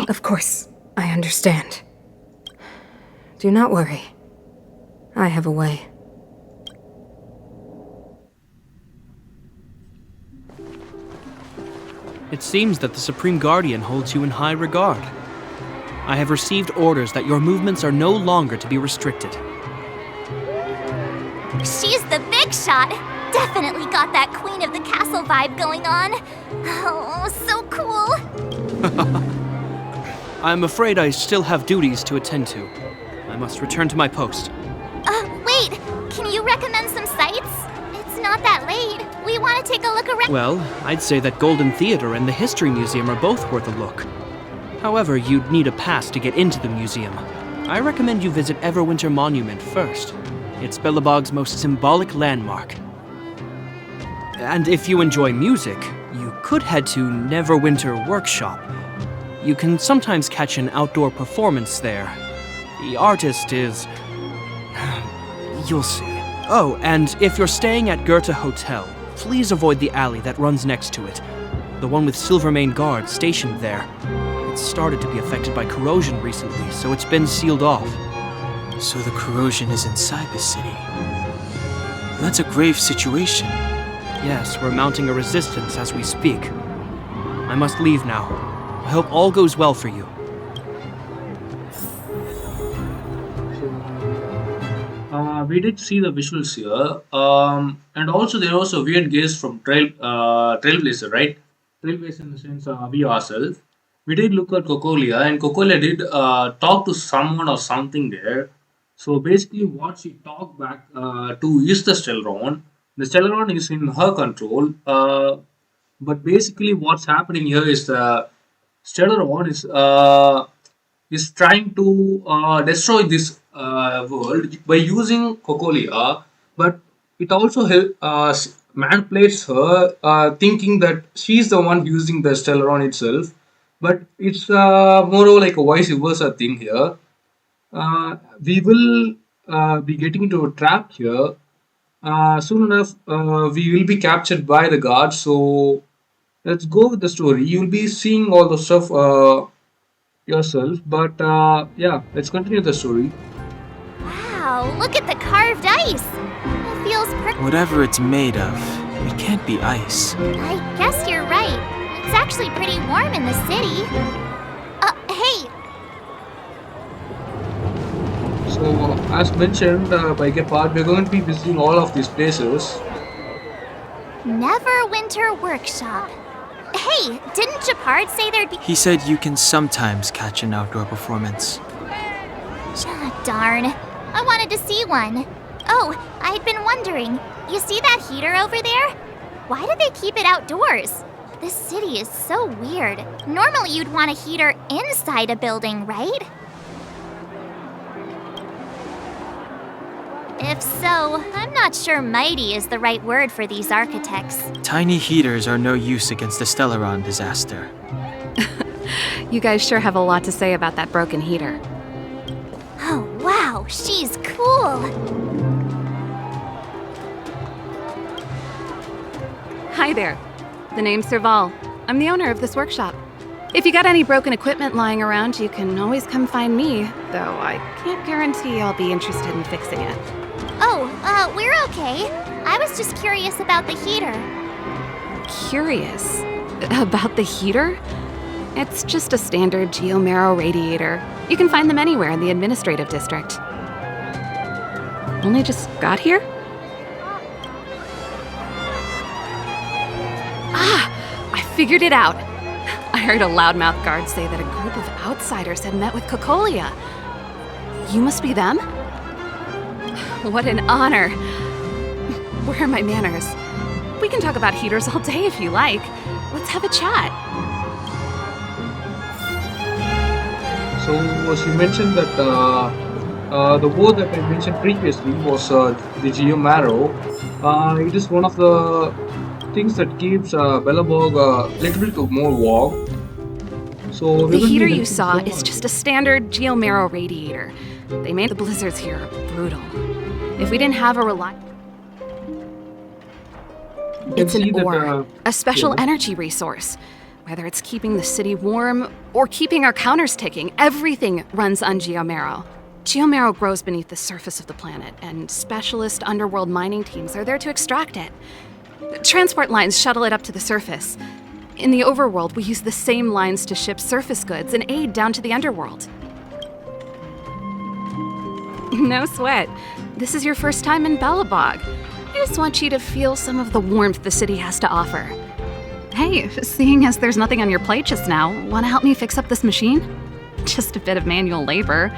Of course, I understand. Do not worry. I have a way. It seems that the Supreme Guardian holds you in high regard. I have received orders that your movements are no longer to be restricted. She's the big shot! Definitely got that Queen of the Castle vibe going on. Oh, so cool! I'm afraid I still have duties to attend to. I must return to my post. Wait! Can you recommend some sites? It's not that late. We want to take a look around. Well, I'd say that Golden Theater and the History Museum are both worth a look. However, you'd need a pass to get into the museum. I recommend you visit Everwinter Monument first. It's Belobog's most symbolic landmark. And if you enjoy music, you could head to Neverwinter Workshop. You can sometimes catch an outdoor performance there. The artist is... you'll see. Oh, and if you're staying at Goethe Hotel, please avoid the alley that runs next to it. The one with Silvermane guards stationed there. It's started to be affected by corrosion recently, so it's been sealed off. So the corrosion is inside the city. That's a grave situation. Yes, we're mounting a resistance as we speak. I must leave now. I hope all goes well for you. We did see the visuals here, and also there was a weird gaze from Trailblazer, right? Trailblazer in the sense we ourselves. We did look at Cocolia, and Cocolia did talk to someone or something there. So basically, what she talked back to is the Stellaron. The Stellaron is in her control, but basically, what's happening here is the Stellaron is trying to destroy this world by using Cocolia, but it also manipulates her, thinking that she's the one using the Stellaron itself. But it's more of like a vice versa thing here. We will be getting into a trap here. Soon enough, we will be captured by the guards. So let's go with the story. You'll be seeing all the stuff yourself, but yeah, let's continue the story. Wow, look at the carved ice. It feels Whatever it's made of, it can't be ice. I guess you're right. It's actually pretty warm in the city. Hey! So, as mentioned by Gepard, we're going to be visiting all of these places. Neverwinter Workshop. Hey, didn't Gepard say there'd be— He said you can sometimes catch an outdoor performance. Darn. I wanted to see one. Oh, I'd been wondering. You see that heater over there? Why do they keep it outdoors? This city is so weird. Normally you'd want a heater inside a building, right? If so, I'm not sure mighty is the right word for these architects. Tiny heaters are no use against the Stellaron disaster. You guys sure have a lot to say about that broken heater. Oh, wow, she's cool. Hi there. The name's Serval. I'm the owner of this workshop. If you got any broken equipment lying around, you can always come find me, though I can't guarantee I'll be interested in fixing it. Oh, we're okay. I was just curious about the heater. Curious? About the heater? It's just a standard geomarrow radiator. You can find them anywhere in the administrative district. Only just got here? I figured it out. I heard a loudmouth guard say that a group of outsiders had met with Cocolia. You must be them? What an honor. Where are my manners? We can talk about heaters all day if you like. Let's have a chat. So, she mentioned that the word that I mentioned previously was the Geomarrow. It is one of the things that keeps Bellaborg a little bit more warm. So the heater you saw is just a standard geomarrow radiator. They made the blizzards here brutal. If we didn't have a reliable... It's an ore, a special energy resource. Whether it's keeping the city warm or keeping our counters ticking, everything runs on geomarrow. Geomarrow grows beneath the surface of the planet, and specialist underworld mining teams are there to extract it. Transport lines shuttle it up to the surface. In the overworld, we use the same lines to ship surface goods and aid down to the underworld. No sweat. This is your first time in Belobog. I just want you to feel some of the warmth the city has to offer. Hey, seeing as there's nothing on your plate just now, want to help me fix up this machine? Just a bit of manual labor.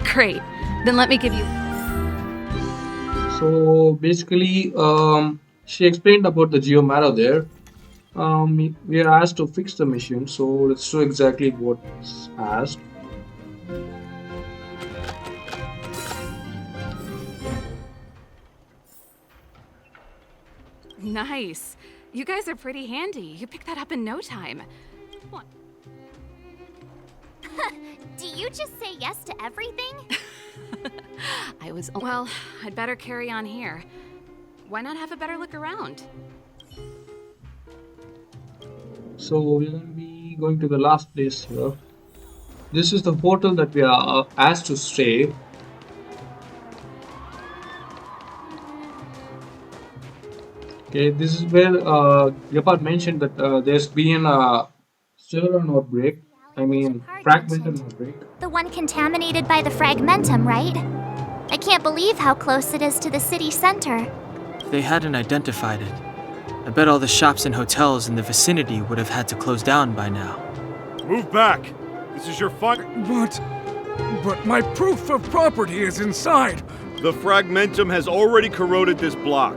Great. Then let me give you... So basically, she explained about the geomarrow there. We are asked to fix the machine, so let's do exactly what's asked. Nice. You guys are pretty handy. You picked that up in no time. What? Do you just say yes to everything? Well, I'd better carry on here. Why not have a better look around? So we're going to be going to the last place here. This is the hotel that we are asked to stay. Okay, this is where Gepard mentioned that there's been a Stellaron outbreak. I mean, fragmentum outbreak. The one contaminated by the fragmentum, right? I can't believe how close it is to the city center. If they hadn't identified it, I bet all the shops and hotels in the vicinity would have had to close down by now. Move back! This is your But my proof of property is inside! The fragmentum has already corroded this block.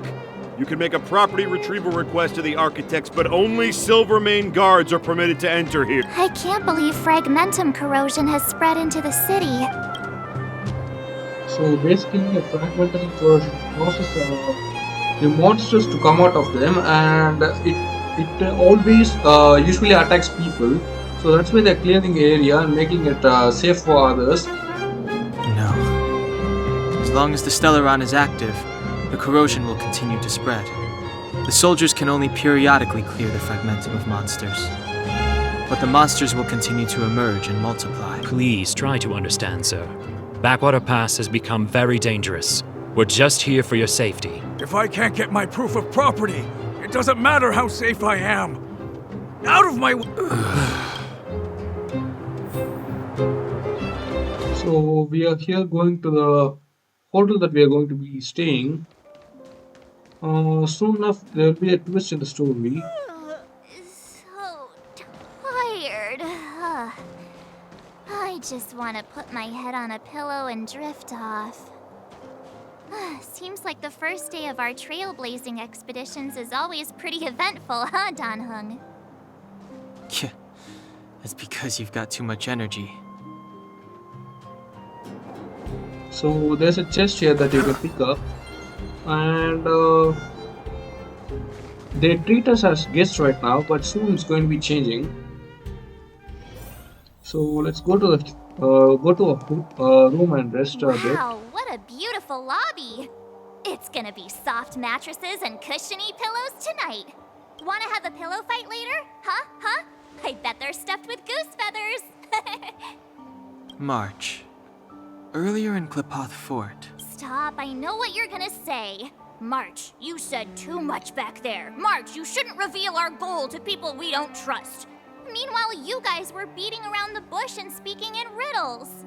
You can make a property retrieval request to the architects, but only Silvermane guards are permitted to enter here. I can't believe fragmentum corrosion has spread into the city. So basically, a fragmental corrosion causes the monsters to come out of them, and it always usually attacks people. So that's why they're clearing the area and making it safe for others. No. As long as the Stellaron is active, the corrosion will continue to spread. The soldiers can only periodically clear the fragmentum of monsters. But the monsters will continue to emerge and multiply. Please try to understand, sir. Backwater Pass has become very dangerous. We're just here for your safety. If I can't get my proof of property, it doesn't matter how safe I am. Out of my So we are here going to the hotel that we are going to be staying. Soon enough, there will be a twist in the story. So tired. I just want to put my head on a pillow and drift off. Seems like the first day of our trailblazing expeditions is always pretty eventful, huh, Dan-hung? Yeah, that's because you've got too much energy. So there's a chest here that you can pick up, and they treat us as guests right now, but soon it's going to be changing. So let's go to the room and rest a bit. Wow, what a beautiful lobby! It's gonna be soft mattresses and cushiony pillows tonight. Wanna have a pillow fight later? Huh? I bet they're stuffed with goose feathers. March. Earlier in Klipoth Fort. Stop, I know what you're gonna say. March, you said too much back there. March, you shouldn't reveal our goal to people we don't trust. Meanwhile, you guys were beating around the bush and speaking in riddles.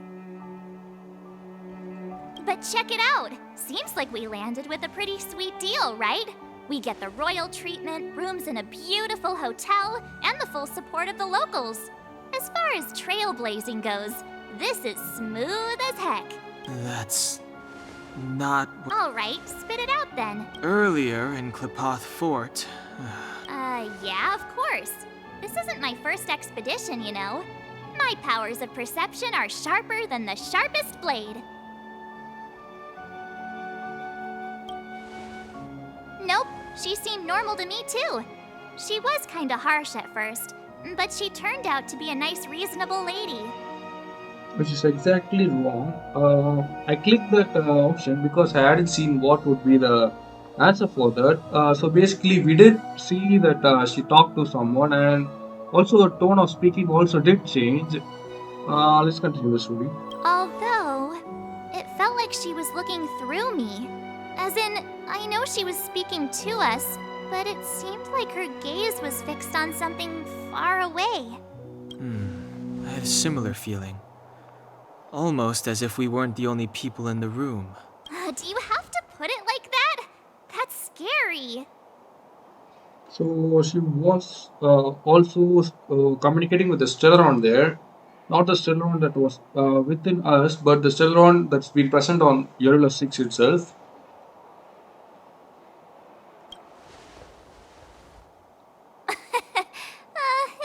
But check it out. Seems like we landed with a pretty sweet deal, right? We get the royal treatment, rooms in a beautiful hotel, and the full support of the locals. As far as trailblazing goes, this is smooth as heck. That's not All right, spit it out then. Earlier in Klipoth Fort. Yeah, of course. This isn't my first expedition, you know. My powers of perception are sharper than the sharpest blade. Nope, she seemed normal to me too. She was kinda harsh at first, but she turned out to be a nice, reasonable lady. Which is exactly wrong. I clicked that option because I hadn't seen what would be the answer for that. So basically, we did see that she talked to someone, and also her tone of speaking also did change. Let's continue the story. Although, it felt like she was looking through me. As in, I know she was speaking to us, but it seemed like her gaze was fixed on something far away. I had a similar feeling. Almost as if we weren't the only people in the room. Do you have to put it like that? That's scary. So she was also communicating with the Stellaron there. Not the Stellaron that was within us, but the Stellaron that's been present on Yorula 6 itself.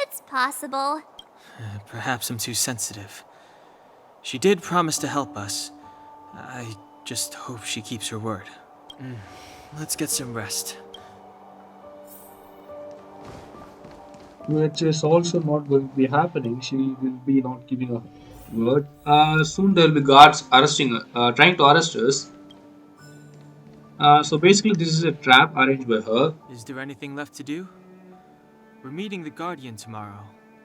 It's possible. Perhaps I'm too sensitive. She did promise to help us. I just hope she keeps her word. Let's get some rest. Which is also not going to be happening. She will be not giving a word. Soon there will be guards trying to arrest us. So basically this is a trap arranged by her. Is there anything left to do? We're meeting the Guardian tomorrow.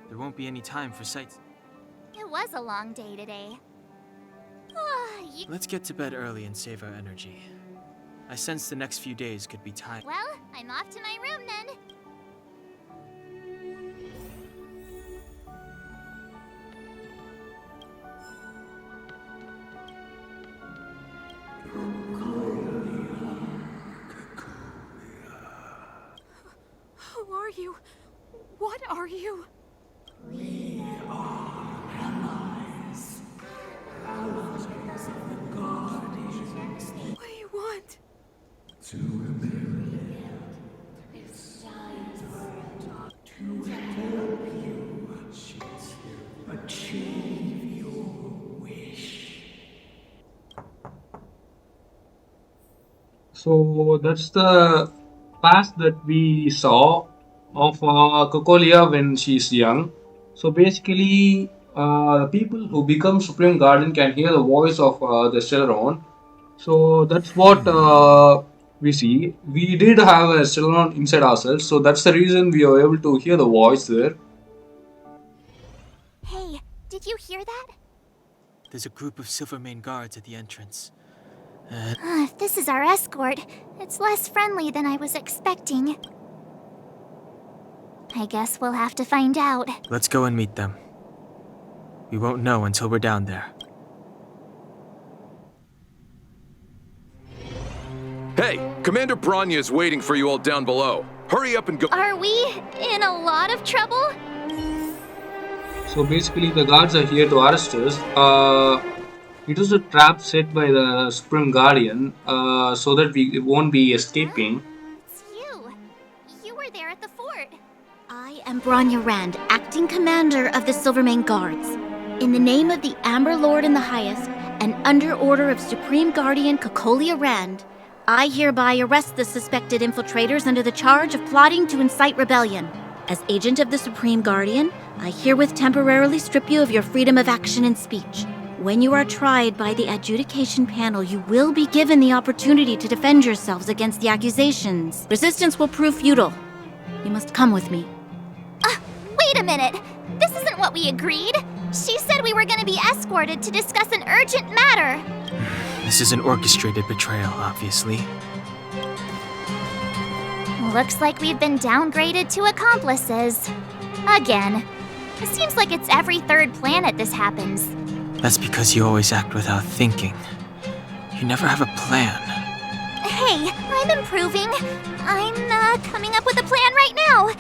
There won't be any time for sights. It was a long day today. Let's get to bed early and save our energy. I sense the next few days could be tight. Well, I'm off to my room then. What are you? We are allies. Allies of the Guardians. What do you want? To rebel. It's time to help you achieve your wish. So that's the past that we saw of Cocolia when she's young. So basically, the people who become Supreme Guardian can hear the voice of the Stellaron. So that's what we see. We did have a Stellaron inside ourselves, so that's the reason we are able to hear the voice there. Hey, did you hear that? There's a group of Silvermane guards at the entrance. If this is our escort, it's less friendly than I was expecting. I guess we'll have to find out. Let's go and meet them. We won't know until we're down there. Hey, Commander Branya is waiting for you all down below. Hurry up and go. Are we in a lot of trouble? So basically, the guards are here to arrest us. It was a trap set by the Supreme Guardian, so that we won't be escaping. It's you. You were there at the fort. I am Branya Rand, acting commander of the Silvermane Guards. In the name of the Amber Lord in the Highest, and under order of Supreme Guardian Cocolia Rand, I hereby arrest the suspected infiltrators under the charge of plotting to incite rebellion. As agent of the Supreme Guardian, I herewith temporarily strip you of your freedom of action and speech. When you are tried by the adjudication panel, you will be given the opportunity to defend yourselves against the accusations. Resistance will prove futile. You must come with me. Wait a minute. This isn't what we agreed. She said we were going to be escorted to discuss an urgent matter. This is an orchestrated betrayal, obviously. Looks like we've been downgraded to accomplices. Again. It seems like it's every third planet this happens. That's because you always act without thinking. You never have a plan. Hey, I'm improving. I'm coming up with a plan right now.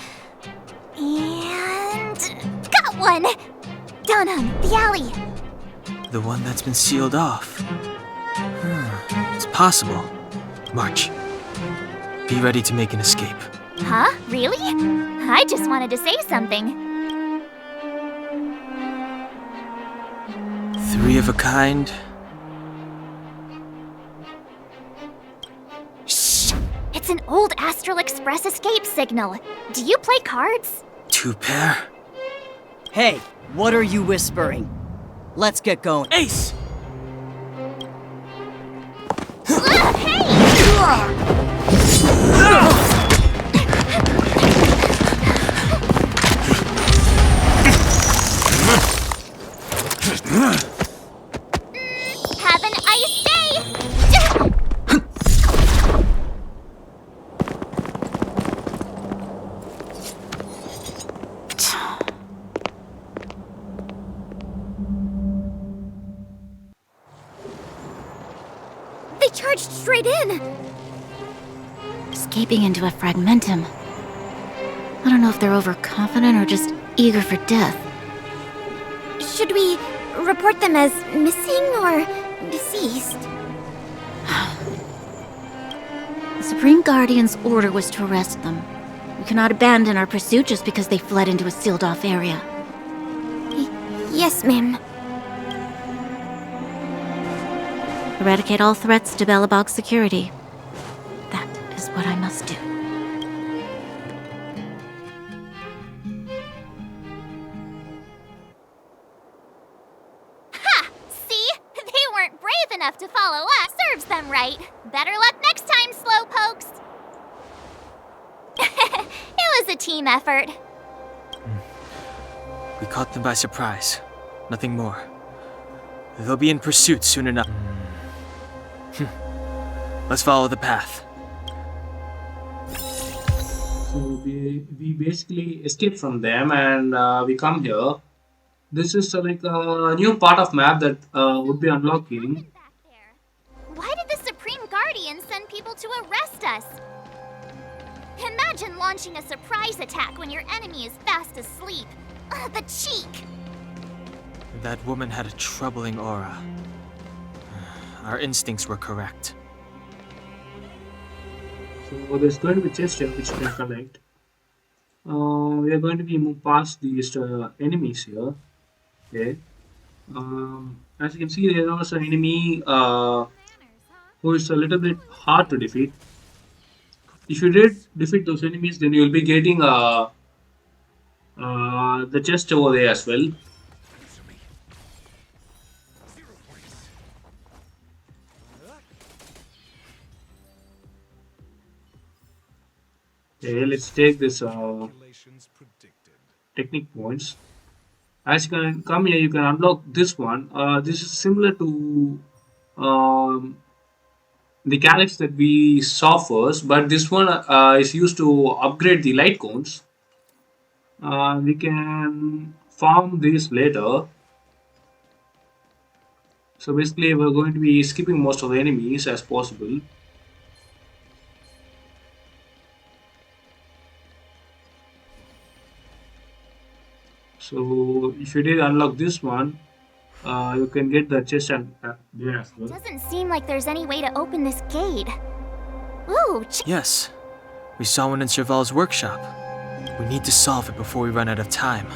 And got one! Dunham, the alley. The one that's been sealed off. It's possible. March. Be ready to make an escape. Huh? Really? I just wanted to say something. 3 of a kind. Shh! It's an old Astral Express escape signal. Do you play cards? 2 pair. Hey, what are you whispering? Let's get going. Ace! Have an ice day! They charged straight in! Escaping into a fragmentum. I don't know if they're overconfident or just eager for death. Should we report them as missing or deceased? The Supreme Guardian's order was to arrest them. We cannot abandon our pursuit just because they fled into a sealed-off area. Yes, ma'am. Eradicate all threats to Belobog's security. That is what I must do. Ha! See? They weren't brave enough to follow us. Serves them right. Better luck next time, slowpokes. It was a team effort. We caught them by surprise. Nothing more. They'll be in pursuit soon enough. Let's follow the path. So we basically escape from them and we come here. This is like a new part of map that would be unlocking. Why did the Supreme Guardian send people to arrest us? Imagine launching a surprise attack when your enemy is fast asleep. The cheek! That woman had a troubling aura. Our instincts were correct. So there's going to be chest here which you can collect. We are going to be move past these enemies here. Okay. As you can see, there was an enemy who is a little bit hard to defeat. If you did defeat those enemies, then you will be getting the chest over there as well. Okay, let's take this technique points. As you can come here, you can unlock this one. This is similar to the calyx that we saw first, but this one is used to upgrade the light cones. We can farm this later. So basically, we're going to be skipping most of the enemies as possible. So if you did unlock this one, you can get the chest and there as well. Doesn't seem like there's any way to open this gate. Ooh, Yes, we saw one in Serval's workshop. We need to solve it before we run out of time.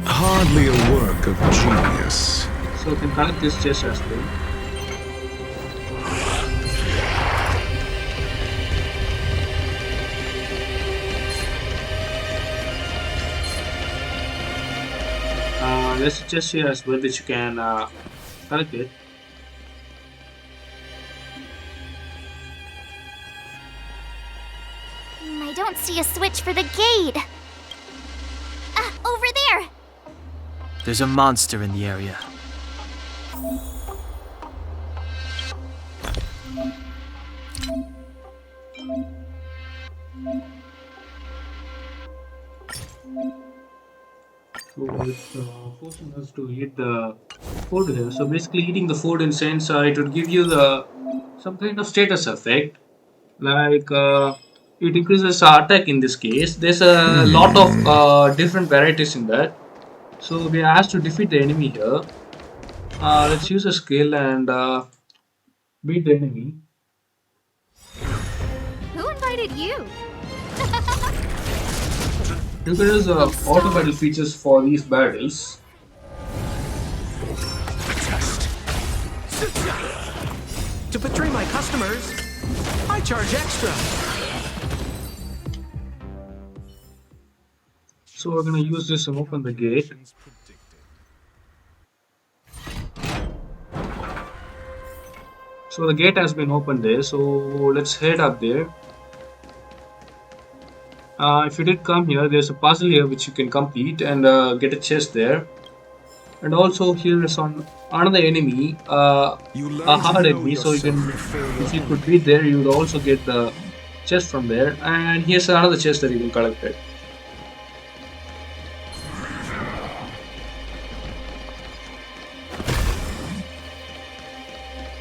Hardly a work of genius. So you can collect this chest as well. There's a chest here as well which you can collect it. I don't see a switch for the gate. Over there! There's a monster in the area. So it's forcing us to eat the food here. So basically eating the food in sense it would give you some kind of status effect. Like it increases our attack in this case. There's a lot of different varieties in that. So we are asked to defeat the enemy here. Let's use a skill and beat the enemy. Who invited you? You can use auto battle features for these battles. To betray my customers, I charge extra. So we're gonna use this and open the gate. So the gate has been opened there, so let's head up there. If you did come here, there's a puzzle here which you can complete and get a chest there. And also here is on another enemy, a hard enemy, so you can, if you could beat there, you would also get the chest from there. And here's another chest that you can collect it.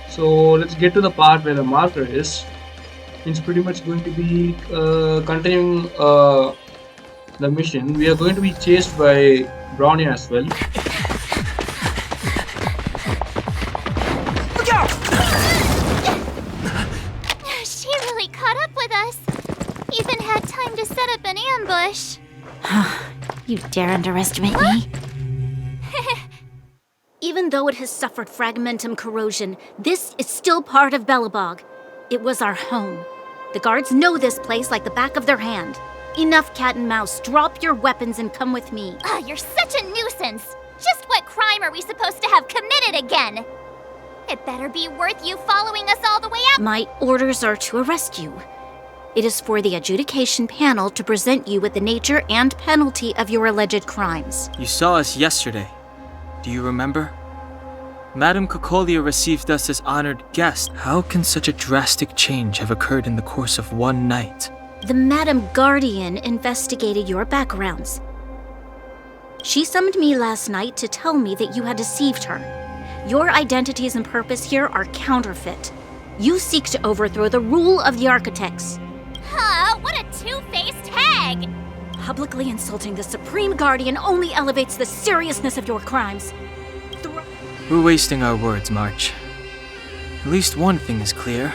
So let's get to the part where the marker is. It's pretty much going to be continuing the mission. We are going to be chased by Brownie as well. Look out! She really caught up with us. Even had time to set up an ambush. You dare underestimate me? Even though it has suffered fragmentum corrosion, this is still part of Belobog. It was our home. The guards know this place like the back of their hand. Enough cat and mouse. Drop your weapons and come with me. You're such a nuisance. Just what crime are we supposed to have committed again? It better be worth you following us all the way out. My orders are to arrest you. It is for the adjudication panel to present you with the nature and penalty of your alleged crimes. You saw us yesterday. Do you remember? Madame Cocolia received us as honored guests. How can such a drastic change have occurred in the course of one night? The Madame Guardian investigated your backgrounds. She summoned me last night to tell me that you had deceived her. Your identities and purpose here are counterfeit. You seek to overthrow the rule of the Architects. Huh, what a two-faced hag! Publicly insulting the Supreme Guardian only elevates the seriousness of your crimes. We're wasting our words, March. At least one thing is clear.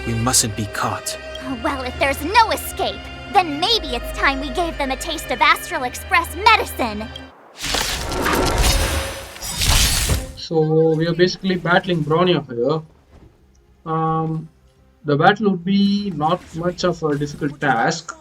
We mustn't be caught. Well, if there's no escape, then maybe it's time we gave them a taste of Astral Express medicine. So we are basically battling Bronya here. The battle would be not much of a difficult task.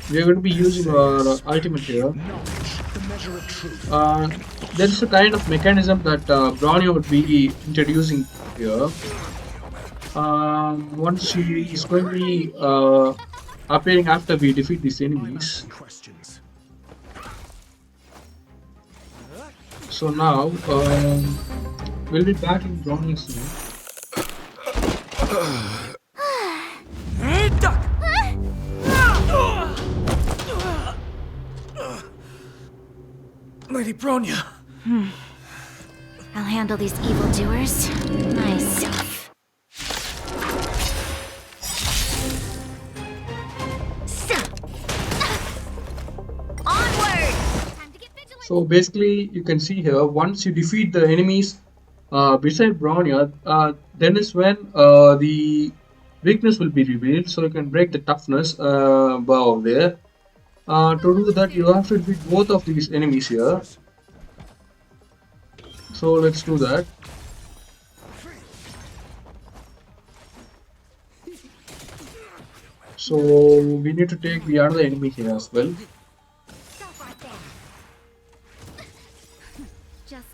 We are going to be using our ultimate here. There is a kind of mechanism that Bronya would be introducing here. Once she is going to be appearing after we defeat these enemies. So now we'll be back in Bronya soon. Lady Bronya. I'll handle these evildoers myself. So basically, you can see here, once you defeat the enemies beside Bronya, then is when the weakness will be revealed. So you can break the toughness above there. To do that, you have to defeat both of these enemies here. So let's do that. So we need to take the other enemy here as well.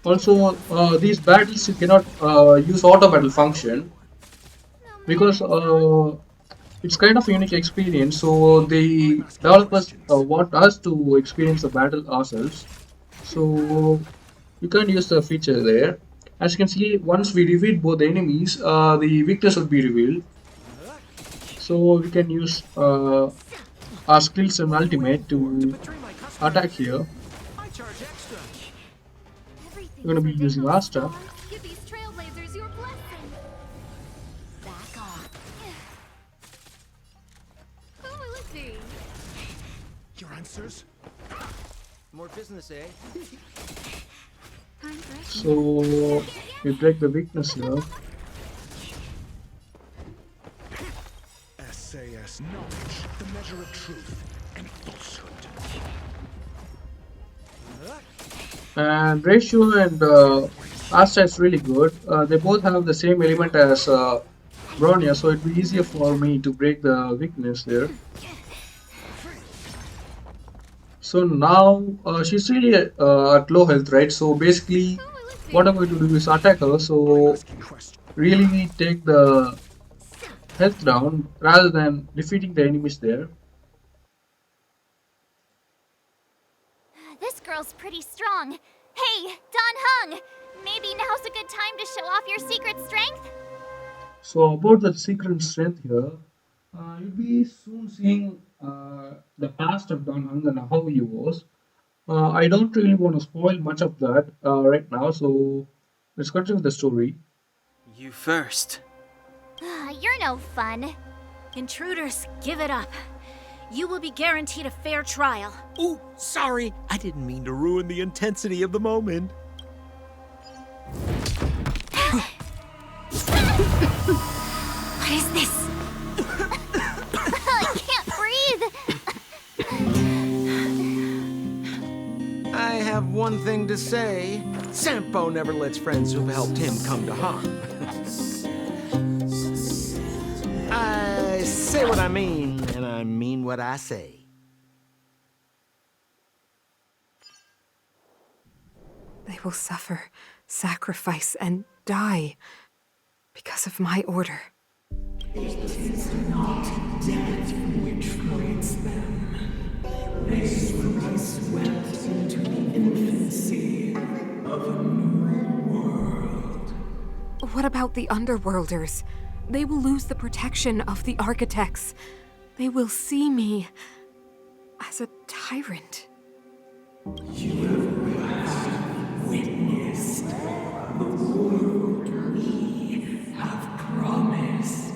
Also, these battles you cannot use auto battle function because it's kind of a unique experience. So the developers want us to experience the battle ourselves. So you can't use the feature there. As you can see, once we defeat both the enemies, the weakness will be revealed. So we can use our skills and ultimate to attack here. We're going to be using our stuff. Give these Trailblazers your blessing. Back off. Who will it be? Your answers? More business, eh? So we break the weakness here. SAS knowledge, the measure of truth and falsehood. And ratio and Asta is really good. They both have the same element as Bronya, so it will be easier for me to break the weakness there. So now she's really at low health, right? So basically, what I'm going to do is attack her. So really take the health down rather than defeating the enemies there. This girl's pretty strong. Hey, Don Hung! Maybe now's a good time to show off your secret strength? So about the secret strength here, you'll be soon seeing the past of Don Hung and how he was. I don't really want to spoil much of that right now, so let's continue with the story. You first. You're no fun. Intruders, give it up. You will be guaranteed a fair trial. Ooh, sorry. I didn't mean to ruin the intensity of the moment. What is this? I can't breathe. I have one thing to say. Sampo never lets friends who've helped him come to harm. I say what I mean, and I mean what I say. They will suffer, sacrifice, and die because of my order. It is not death which frees them. They swept into the infancy of a new world. What about the underworlders? They will lose the protection of the architects. They will see me as a tyrant. You have witnessed the world we have promised.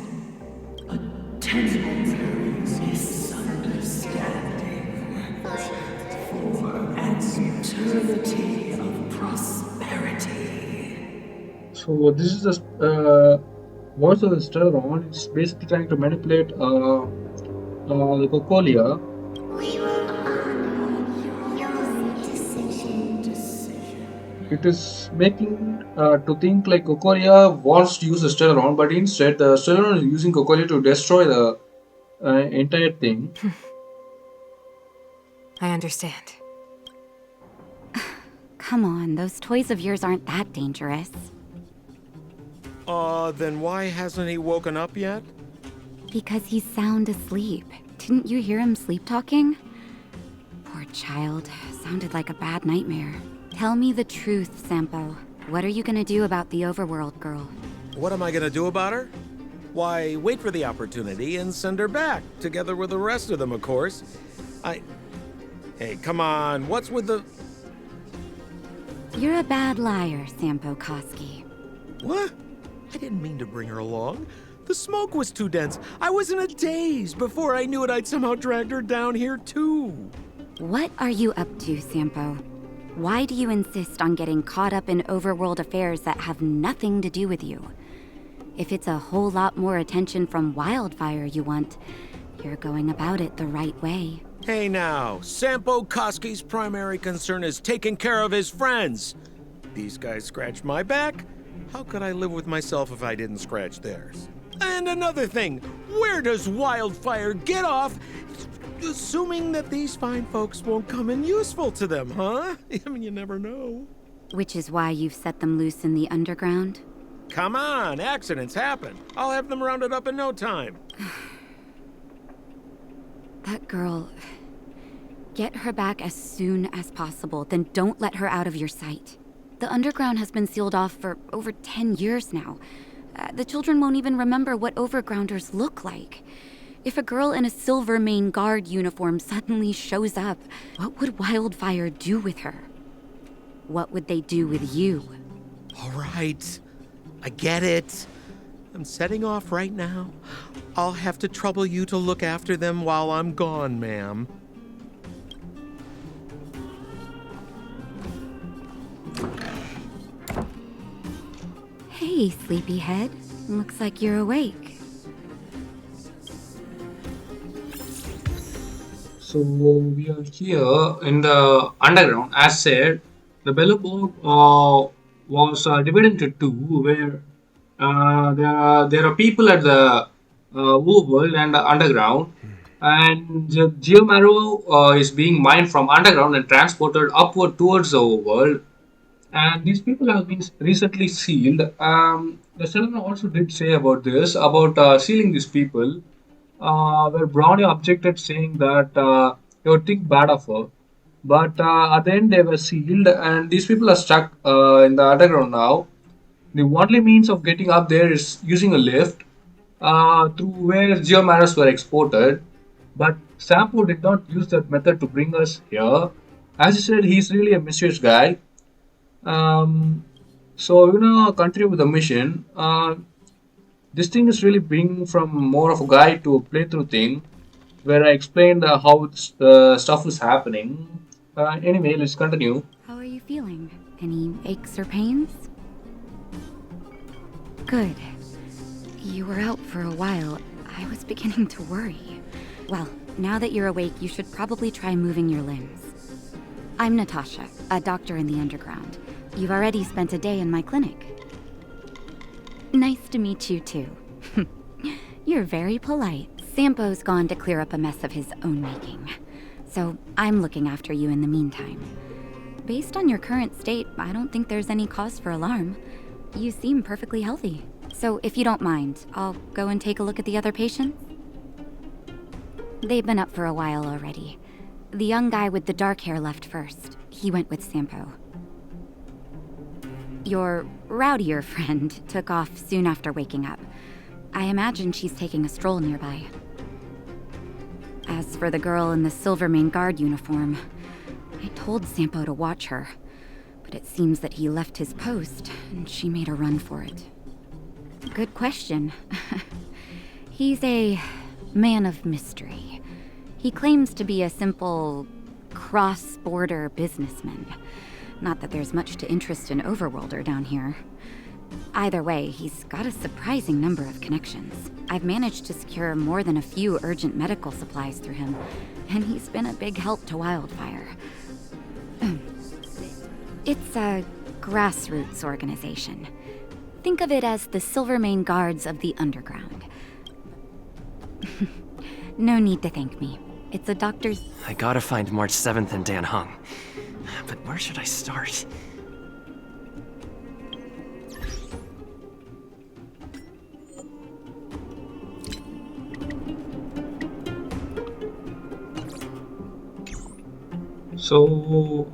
A temporary misunderstanding for an eternity of prosperity. So this is the voice of the Stellaron. It's basically trying to manipulate the Cocolia. It is making to think like Cocolia wants to use the Stellaron, but instead the Stellaron is using Cocolia to destroy the entire thing. I understand. Come on, those toys of yours aren't that dangerous. Then why hasn't he woken up yet? Because he's sound asleep. Didn't you hear him sleep talking? Poor child. Sounded like a bad nightmare. Tell me the truth, Sampo. What are you gonna do about the overworld girl? What am I gonna do about her? Why, wait for the opportunity and send her back, together with the rest of them, of course. Hey, come on, what's with the... You're a bad liar, Sampo Koski. What? I didn't mean to bring her along. The smoke was too dense. I was in a daze. Before I knew it, I'd somehow dragged her down here, too. What are you up to, Sampo? Why do you insist on getting caught up in overworld affairs that have nothing to do with you? If it's a whole lot more attention from Wildfire you want, you're going about it the right way. Hey now, Sampo Koski's primary concern is taking care of his friends. These guys scratched my back. How could I live with myself if I didn't scratch theirs? And another thing, where does Wildfire get off assuming that these fine folks won't come in useful to them, huh? I mean, you never know. Which is why you've set them loose in the underground? Come on, accidents happen. I'll have them rounded up in no time. That girl... Get her back as soon as possible, then don't let her out of your sight. The underground has been sealed off for over 10 years now. The children won't even remember what overgrounders look like. If a girl in a Silvermane Guard uniform suddenly shows up, what would Wildfire do with her? What would they do with you? All right, I get it. I'm setting off right now. I'll have to trouble you to look after them while I'm gone, ma'am. Hey, sleepyhead. Looks like you're awake. So we are here in the underground. As said, the Bellowport was divided into two, where there are people at the overworld and the underground, and the Geomarrow is being mined from underground and transported upward towards the overworld. And these people have been recently sealed. The Stellaron also did say about this, about sealing these people, where Brownie objected, saying that they would think bad of her. But at the end, they were sealed, and these people are stuck in the underground now. The only means of getting up there is using a lift through where geomarrows were exported. But Sampo did not use that method to bring us here. As he said, he's really a mysterious guy. So we're gonna continue with the mission. This thing is really being from more of a guide to a playthrough thing, where I explained how stuff is happening. Anyway, let's continue. How are you feeling? Any aches or pains? Good. You were out for a while. I was beginning to worry. Well, now that you're awake, you should probably try moving your limbs. I'm Natasha, a doctor in the underground. You've already spent a day in my clinic. Nice to meet you, too. You're very polite. Sampo's gone to clear up a mess of his own making. So I'm looking after you in the meantime. Based on your current state, I don't think there's any cause for alarm. You seem perfectly healthy. So if you don't mind, I'll go and take a look at the other patients. They've been up for a while already. The young guy with the dark hair left first. He went with Sampo. Your rowdier friend took off soon after waking up. I imagine she's taking a stroll nearby. As for the girl in the Silvermane Guard uniform, I told Sampo to watch her, but it seems that he left his post and she made a run for it. Good question. He's a man of mystery. He claims to be a simple cross-border businessman. Not that there's much to interest an overworlder down here. Either way, he's got a surprising number of connections. I've managed to secure more than a few urgent medical supplies through him, and he's been a big help to Wildfire. It's a grassroots organization. Think of it as the Silvermane Guards of the Underground. No need to thank me. It's a doctor's... I gotta find March 7th in Dan Hung. But where should I start? So,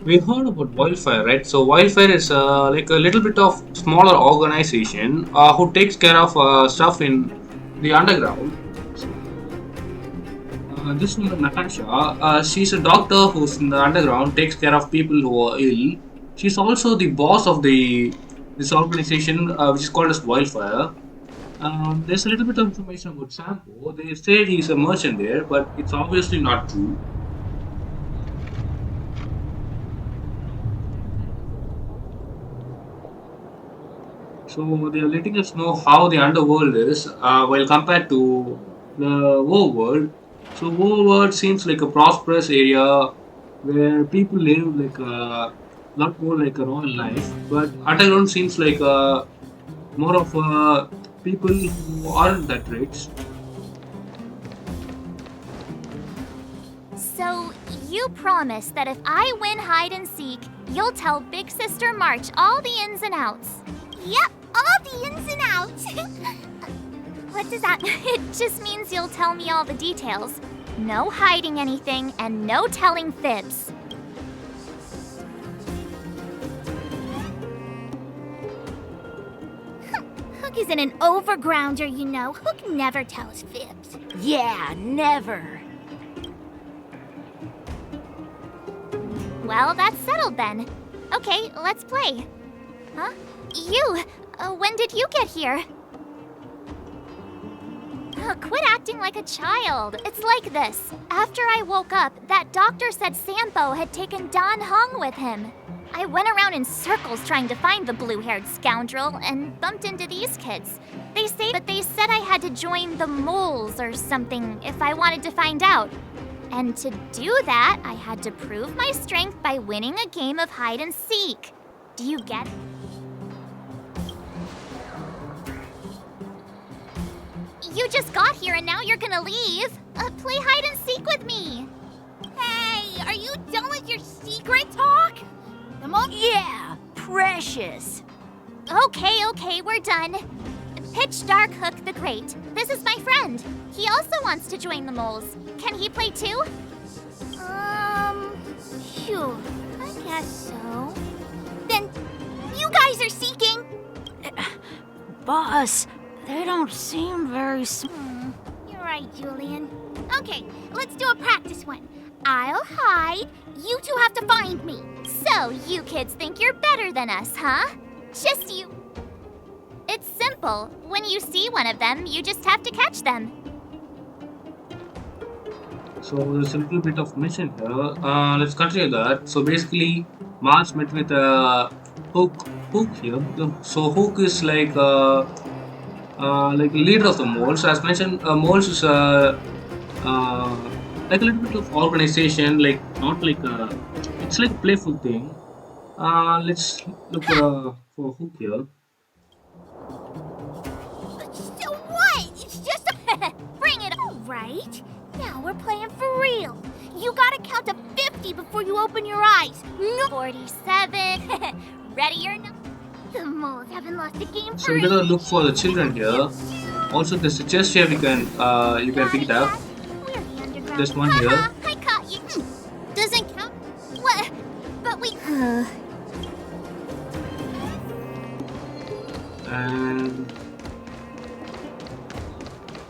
we heard about Wildfire, right? So, Wildfire is like a little bit of smaller organization who takes care of stuff in the underground. This woman, Natasha, she's a doctor who's in the underground, takes care of people who are ill. She's also the boss of this organization, which is called as Wildfire. There's a little bit of information about Sampo. They say he's a merchant there, but it's obviously not true. So they are letting us know how the underworld is, while compared to the overworld. So overworld seems like a prosperous area where people live like a lot more like a royal life, but underground seems like more of people who aren't that rich. So, you promise that if I win hide and seek, you'll tell Big Sister March all the ins and outs. Yep, all the ins and outs. What does that mean? It just means you'll tell me all the details. No hiding anything and no telling fibs. Hook isn't an overgrounder, you know. Hook never tells fibs. Yeah, never. Well, that's settled then. Okay, let's play. Huh? You! When did you get here? Quit acting like a child. It's like this. After I woke up, that doctor said Sampo had taken Dan Hung with him. I went around in circles trying to find the blue-haired scoundrel and bumped into these kids. They said I had to join the moles or something if I wanted to find out. And to do that, I had to prove my strength by winning a game of hide and seek. Do you get it? You just got here and now you're gonna leave. Play hide and seek with me. Hey, are you done with your secret talk? Come on. Yeah, precious. Okay, we're done. Pitch Dark Hook the Great. This is my friend. He also wants to join the moles. Can he play too? Phew, I guess so. Then, you guys are seeking? Boss, they don't seem very You're right, Julian. Okay, let's do a practice one. I'll hide, you two have to find me. So, you kids think you're better than us, huh? Just you. It's simple. When you see one of them, you just have to catch them. So there's a little bit of mission here. Let's continue that. So basically, March met with Hook here. So Hook is like a leader of the moles. As mentioned, moles is like a little bit of organization, like not like it's like a playful thing. Let's look for Hook here. So what? It's just a... Bring it on, right? Now we're playing for real. You gotta count to 50 before you open your eyes. No. 47. Ready or not? The moles haven't lost a game So we're gonna look for the children here. Also, there's a chest here. You can pick it up. There's one here. I caught you. Doesn't count. What? But we... And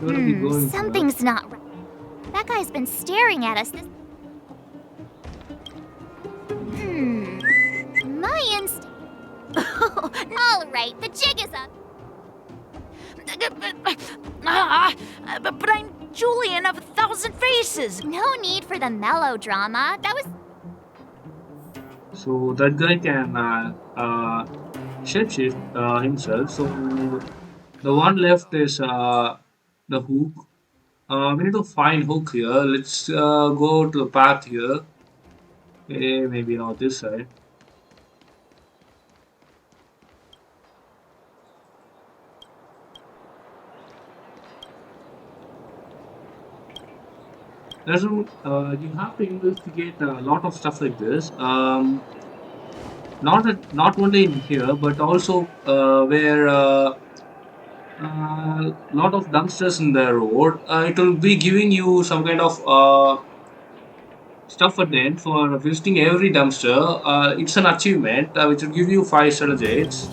we're gonna be going to Something's not right. That guy's been staring at us this. My instinct. All right, the jig is up. But I'm Julian of 1,000 Faces. No need for the melodrama. That was. So that guy can shapeshift himself. So the one left is the hook. We need to find hook here. Let's go to the path here. Okay, maybe not this side. There's you have to investigate a lot of stuff like this. Not only in here, but also where lot of dumpsters in the road. It will be giving you some kind of stuff at the end for visiting every dumpster. It's an achievement which will give you 5 strategies.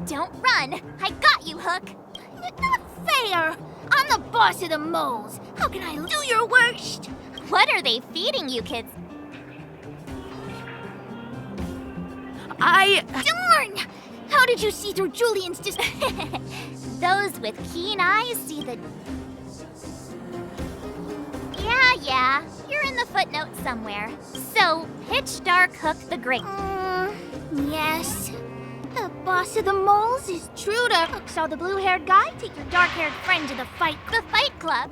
Don't run! I got you, Hook! Not fair! I'm the boss of the moles. How can I do your worst? What are they feeding you kids? Darn! How did you see through Julian's Those with keen eyes see the... Yeah. You're in the footnote somewhere. So, pitch dark Hook the Great. Yes. The boss of the moles is true to Hook. Saw the blue-haired guy take your dark-haired friend to the fight. The Fight Club?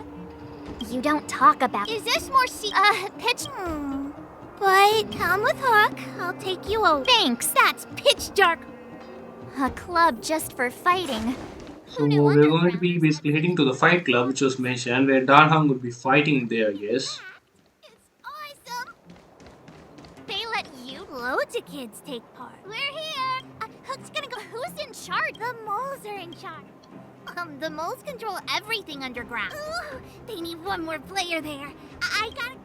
You don't talk about... Is this more pitch... But come with Hook. I'll take you over. Thanks. That's pitch dark. A club just for fighting. So we're going to be basically heading to the fight club, which was mentioned, where Darham would be fighting there, I guess. They let you... Loads of kids take part. We're here. Hook's gonna go... Who's in charge? The moles are in charge. The moles control everything underground. Ooh, they need one more player there. I gotta...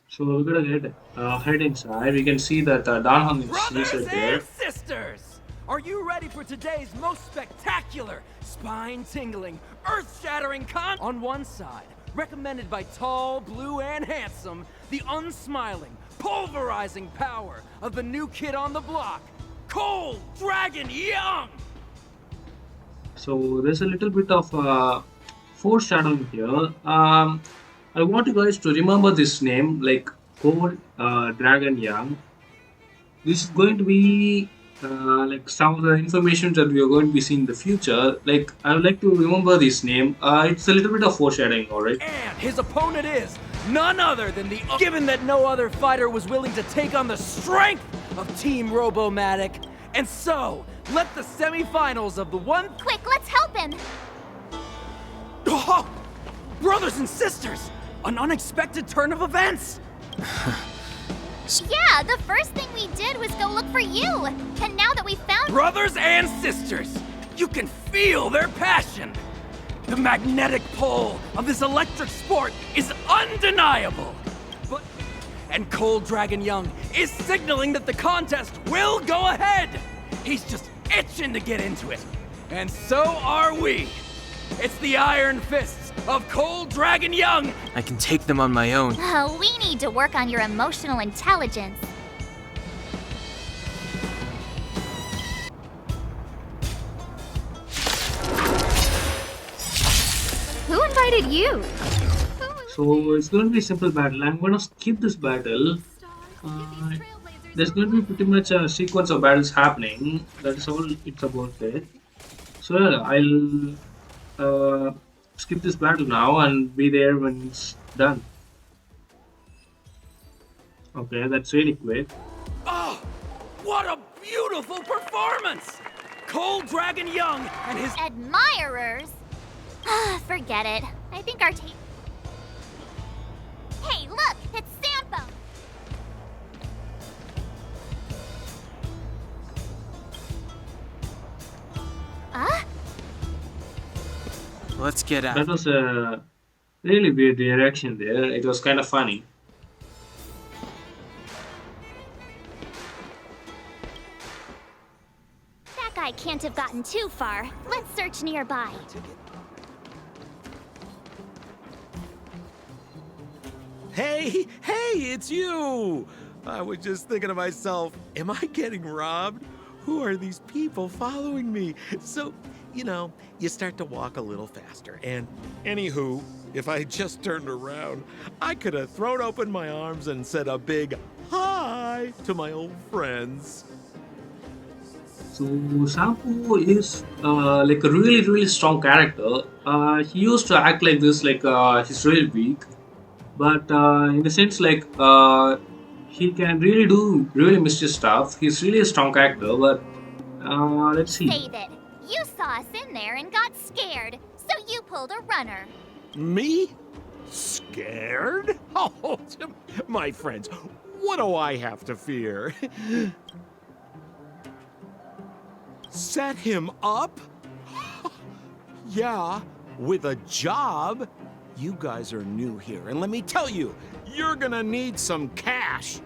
So we're gonna head inside. We can see that Darham is Brothers right there. and sisters, are you ready for today's most spectacular, spine-tingling, earth-shattering On one side, recommended by tall, blue, and handsome, the unsmiling, pulverizing power of the new kid on the block, Cold Dragon Young! So there's a little bit of foreshadowing here. I want you guys to remember this name, like Cold Dragon Young. This is going to be like some of the information that we are going to be seeing in the future. Like, I would like to remember this name. It's a little bit of foreshadowing, alright? And his opponent is none other than the... Given that no other fighter was willing to take on the strength of Team Robomatic, and so, let the semifinals of the one... Quick, let's help him! Oh, brothers and sisters! An unexpected turn of events! Yeah, the first thing we did was go look for you. And now that we found... Brothers and sisters, you can feel their passion. The magnetic pull of this electric sport is undeniable. And Cold Dragon Young is signaling that the contest will go ahead. He's just itching to get into it. And so are we. It's the Iron Fists of Cold Dragon Young. I can take them on my own. We need to work on your emotional intelligence. Who invited you? So it's going to be a simple battle. I'm going to skip this battle. There's going to be pretty much a sequence of battles happening. That's all it's about it. So yeah, I'll skip this battle now and be there when it's done. Okay, that's really quick. Oh, what a beautiful performance! Cold Dragon Young and his admirers? Forget it. I think our team... Hey, look! It's Sampo! Let's get out. That was a really weird reaction there. It was kind of funny. can't have gotten too far. Let's search nearby. Hey, it's you! I was just thinking to myself, am I getting robbed? Who are these people following me? So, you start to walk a little faster. And anywho, if I had just turned around, I could have thrown open my arms and said a big hi to my old friends. So Sampo is like a really, really strong character. He used to act like this, like he's really weak. But in the sense, like he can really do really mischievous stuff. He's really a strong character. But let's see. Save it. You saw us in there and got scared, so you pulled a runner. Me? Scared? Oh, my friends, what do I have to fear? Set him up? Yeah, with a job? You guys are new here, and let me tell you, you're gonna need some cash.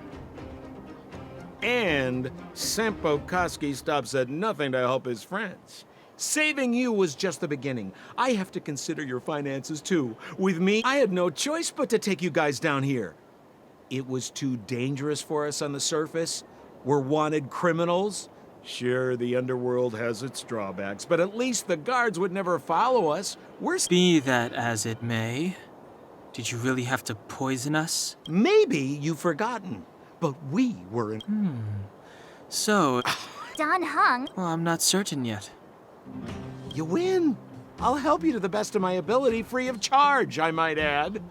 And Sampo Koski stops at nothing to help his friends. Saving you was just the beginning. I have to consider your finances too. With me, I had no choice but to take you guys down here. It was too dangerous for us on the surface. We're wanted criminals. Sure, the underworld has its drawbacks, but at least the guards would never follow us. Be that as it may, did you really have to poison us? Maybe you've forgotten, but we were in... So... Don Hung? Well, I'm not certain yet. You win. I'll help you to the best of my ability, free of charge, I might add.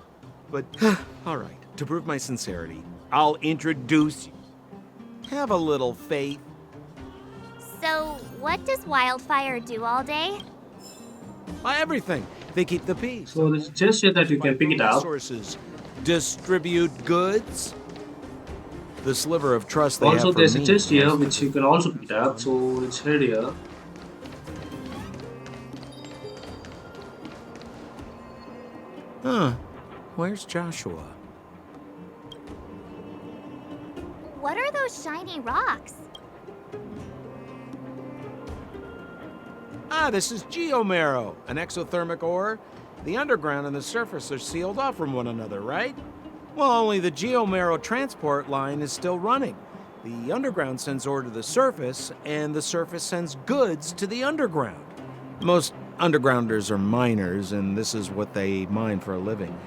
But, all right, to prove my sincerity, I'll introduce you. Have a little faith. So, what does Wildfire do all day? Everything. They keep the peace. So there's a chest here that you can pick it up. Resources. Distribute goods. The sliver of trust they Also, have for there's me. a chest here which you can also pick it up. So let's head here. Huh. Where's Joshua? What are those shiny rocks? This is geomarrow, an exothermic ore. The underground and the surface are sealed off from one another, right? Well, only the geomarrow transport line is still running. The underground sends ore to the surface, and the surface sends goods to the underground. Most undergrounders are miners, and this is what they mine for a living.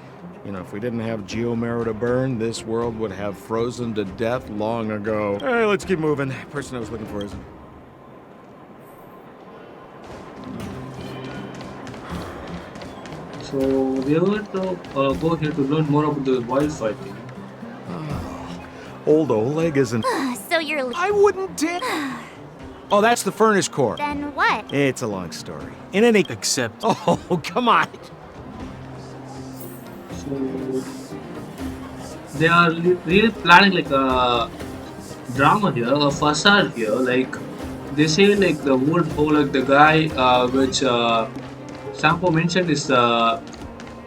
If we didn't have geomarrow to burn, this world would have frozen to death long ago. All right, let's keep moving. Person I was looking for isn't. So we are going to go here to learn more about the wildfire thing. Old Oleg isn't... So you're... I wouldn't dare... Oh, that's the furnace core. Then what? It's a long story. In any... Except... Oh, come on. So they are really planning like a drama here, a facade here. Like they say, like the like the guy which Sampo mentioned is the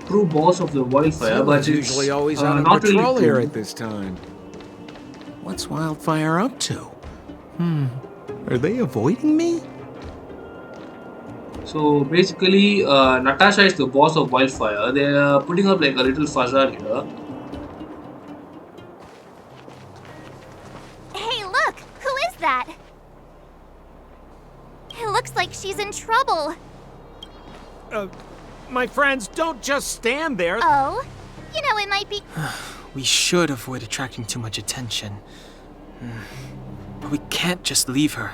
true boss of the wildfire, but it's usually always on not patrol really here true. at this time. What's Wildfire up to? Are they avoiding me? So basically, Natasha is the boss of Wildfire. They are putting up like a little facade here. Hey, look! Who is that? It looks like she's in trouble. My friends, don't just stand there. Oh? It might be... We should avoid attracting too much attention. But we can't just leave her.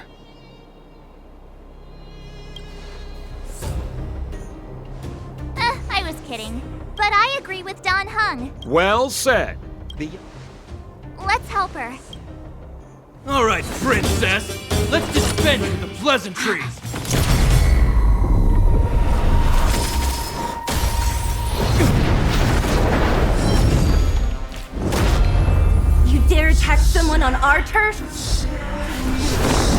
I was kidding. But I agree with Don Hung. Well said. Let's help her. All right, princess. Let's dispense with the pleasantries. You dare attack someone on our turf?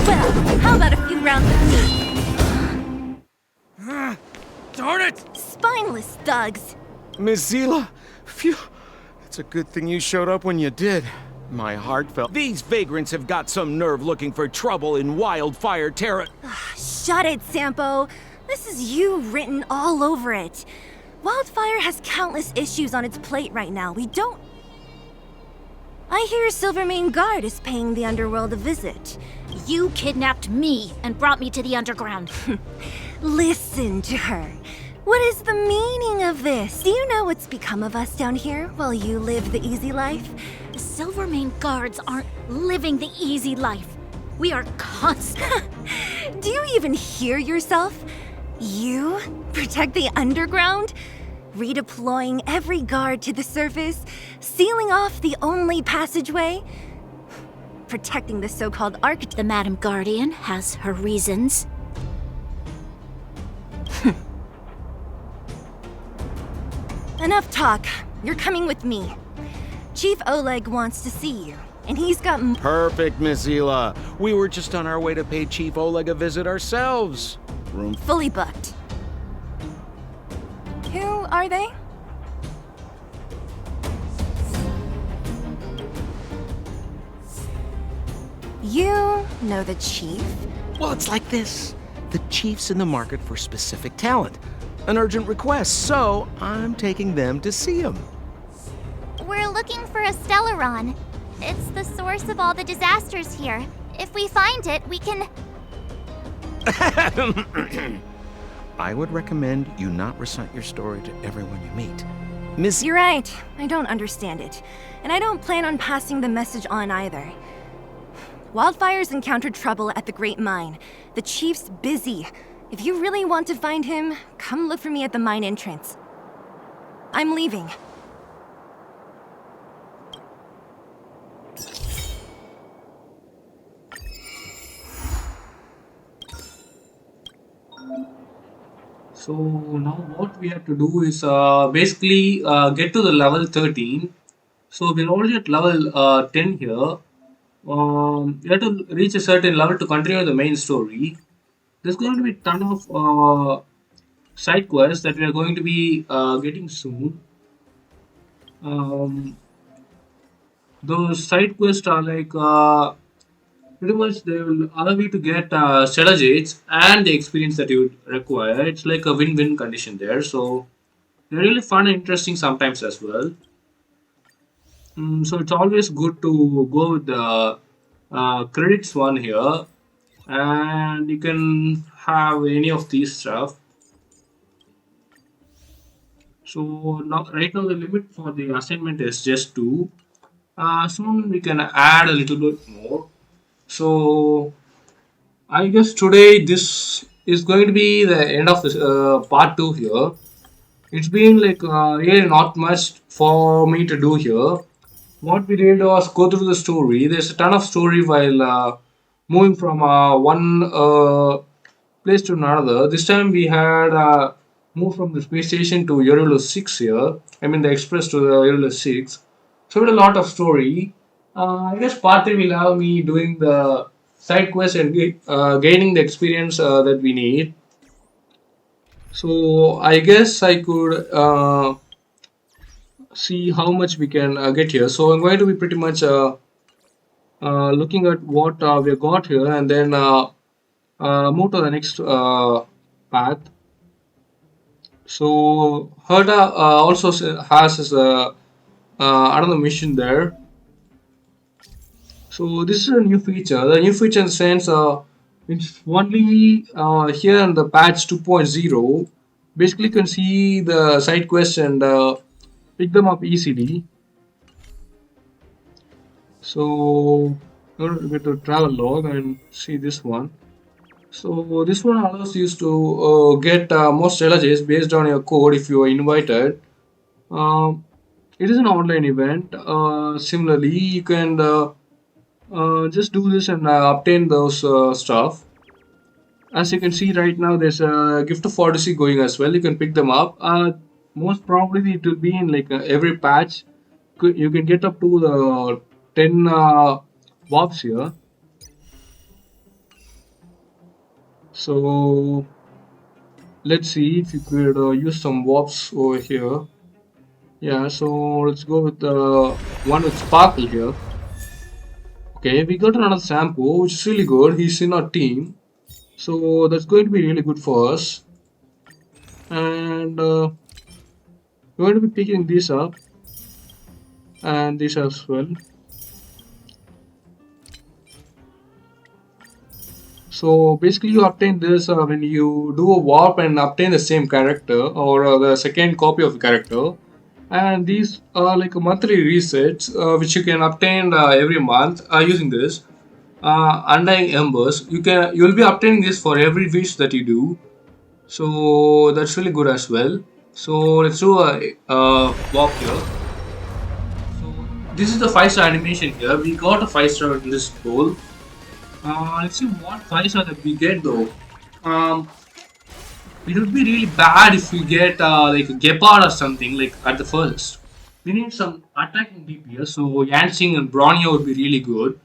Well, how about a few rounds with me? Darn it! Spineless thugs. Miss Zila, phew. It's a good thing you showed up when you did. My heart fell. These vagrants have got some nerve looking for trouble in wildfire terror. Shut it, Sampo. This is you written all over it. Wildfire has countless issues on its plate right now. We don't... I hear Silvermane Guard is paying the underworld a visit. You kidnapped me and brought me to the underground. Listen to her. What is the meaning of this? Do you know what's become of us down here while you live the easy life? The Silvermane Guards aren't living the easy life. We are constant. Do you even hear yourself? You protect the underground? Redeploying every guard to the surface? Sealing off the only passageway? Protecting the so-called architect. The Madam Guardian has her reasons. Enough talk. You're coming with me. Chief Oleg wants to see you, and he's got... Perfect, Miss Hila. We were just on our way to pay Chief Oleg a visit ourselves. Room fully booked. Who are they? You know the chief? Well, it's like this. The chief's in the market for specific talent. An urgent request, so I'm taking them to see him. We're looking for a Stellaron. It's the source of all the disasters here. If we find it, we can... I would recommend you not recite your story to everyone you meet. Miss... You're right. I don't understand it. And I don't plan on passing the message on either. Wildfire's encountered trouble at the Great Mine. The chief's busy. If you really want to find him, come look for me at the mine entrance. I'm leaving. So now what we have to do is basically get to the level 13. So we're already at level 10 here. You have to reach a certain level to continue the main story. There's going to be a ton of side quests that we are going to be getting soon. Those side quests are like pretty much they will allow you to get stellar jades and the experience that you require. It's like a win-win condition there. So they're really fun and interesting sometimes as well. So it's always good to go with the credits one here, and you can have any of these stuff. So now, right now the limit for the assignment is just 2. Soon we can add a little bit more. So I guess today this is going to be the end of this part 2 here. It's been like really not much for me to do here. What we did was go through the story. There's a ton of story while moving from one place to another. This time we had moved from the space station to Eurolo 6 here. I mean the express to the Eurolo 6. So we had a lot of story. I guess part 3 will have me doing the side quest and gaining the experience that we need. So I guess I could see how much we can get here. So I'm going to be pretty much looking at what we got here and then move to the next path. So Herda also has his, another mission there. So this is a new feature. The new feature in the sense it's only here in the patch 2.0. Basically you can see the side quests and pick them up easily. So I'm going to travel log and see this one. So this one allows you to get more strategies based on your code if you are invited. It is an online event. Similarly, you can just do this and obtain those stuff. As you can see right now, there's a gift of Odyssey going as well. You can pick them up. Most probably it will be in like every patch. You can get up to the 10 warps here. So let's see if you could use some warps over here. Yeah, so let's go with the one with sparkle here. Okay, we got another Sampo, which is really good. He's in our team, so that's going to be really good for us. And we're going to be picking this up and this as well. So basically, you obtain this when you do a warp and obtain the same character or the second copy of the character. And these are like a monthly resets, which you can obtain every month using this. Undying Embers, you'll be obtaining this for every wish that you do. So that's really good as well. So let's do a walk here. This is the 5-star animation here. We got a 5-star in this goal. Let's see what 5-star that we get though. It would be really bad if we get like a Gepard or something like at the first. We need some attacking DPS, so Yansing and Bronya would be really good.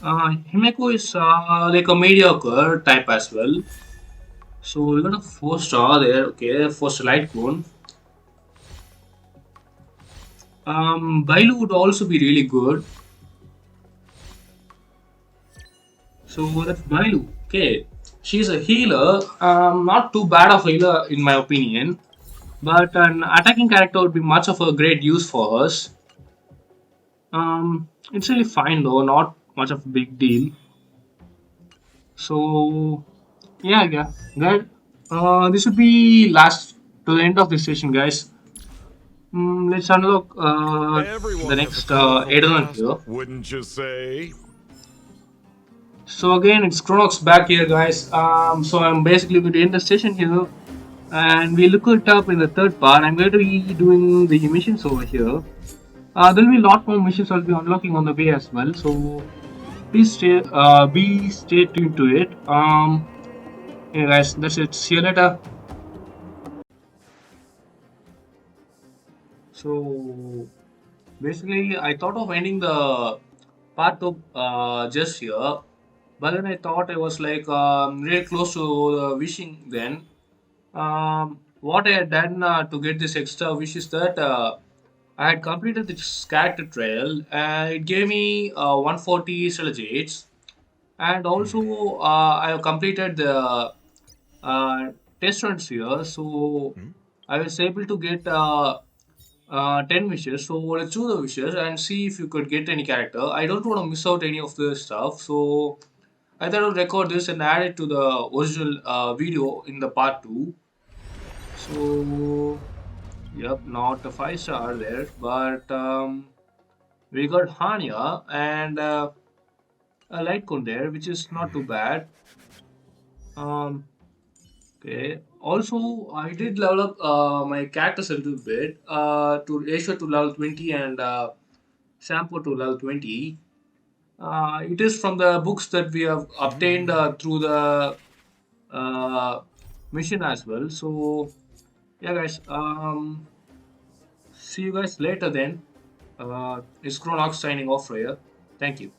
Himeko is like a mediocre type as well. So we got a 4-star there, okay, 4-star light cone. Bailu would also be really good. So that's Bailu. Okay, she's a healer. Not too bad of a healer in my opinion, but an attacking character would be much of a great use for us. It's really fine though, not much of a big deal. So yeah, good. This would be last to the end of this session, guys. Let's unlock the next aeon here. Wouldn't you say? So again, it's cronox back here, guys. So I'm basically going to end the session here, and we'll look it up in the third part. I'm going to be doing the missions over here. There'll be a lot more missions I'll be unlocking on the way as well. So please stay tuned to it. Yeah, guys, that's it. See you later. So basically, I thought of ending the part of just here, but then I thought I was like really close to wishing then. What I had done to get this extra wish is that I had completed this character trail and it gave me 140 Stellar and also I have completed the test runs here, so I was able to get 10 wishes. So let's do the wishes and see if you could get any character. I don't want to miss out any of the stuff, so I thought I'll record this and add it to the original video in the part 2. So yep, not a 5-star there, but we got Hanya and a light cone there, which is not too bad. Okay. Also, I did level up my characters a little bit to Asia to level 20 and Sampo to level 20. It is from the books that we have obtained through the mission as well. So, yeah, guys. See you guys later then. It's cronox signing off for here. Thank you.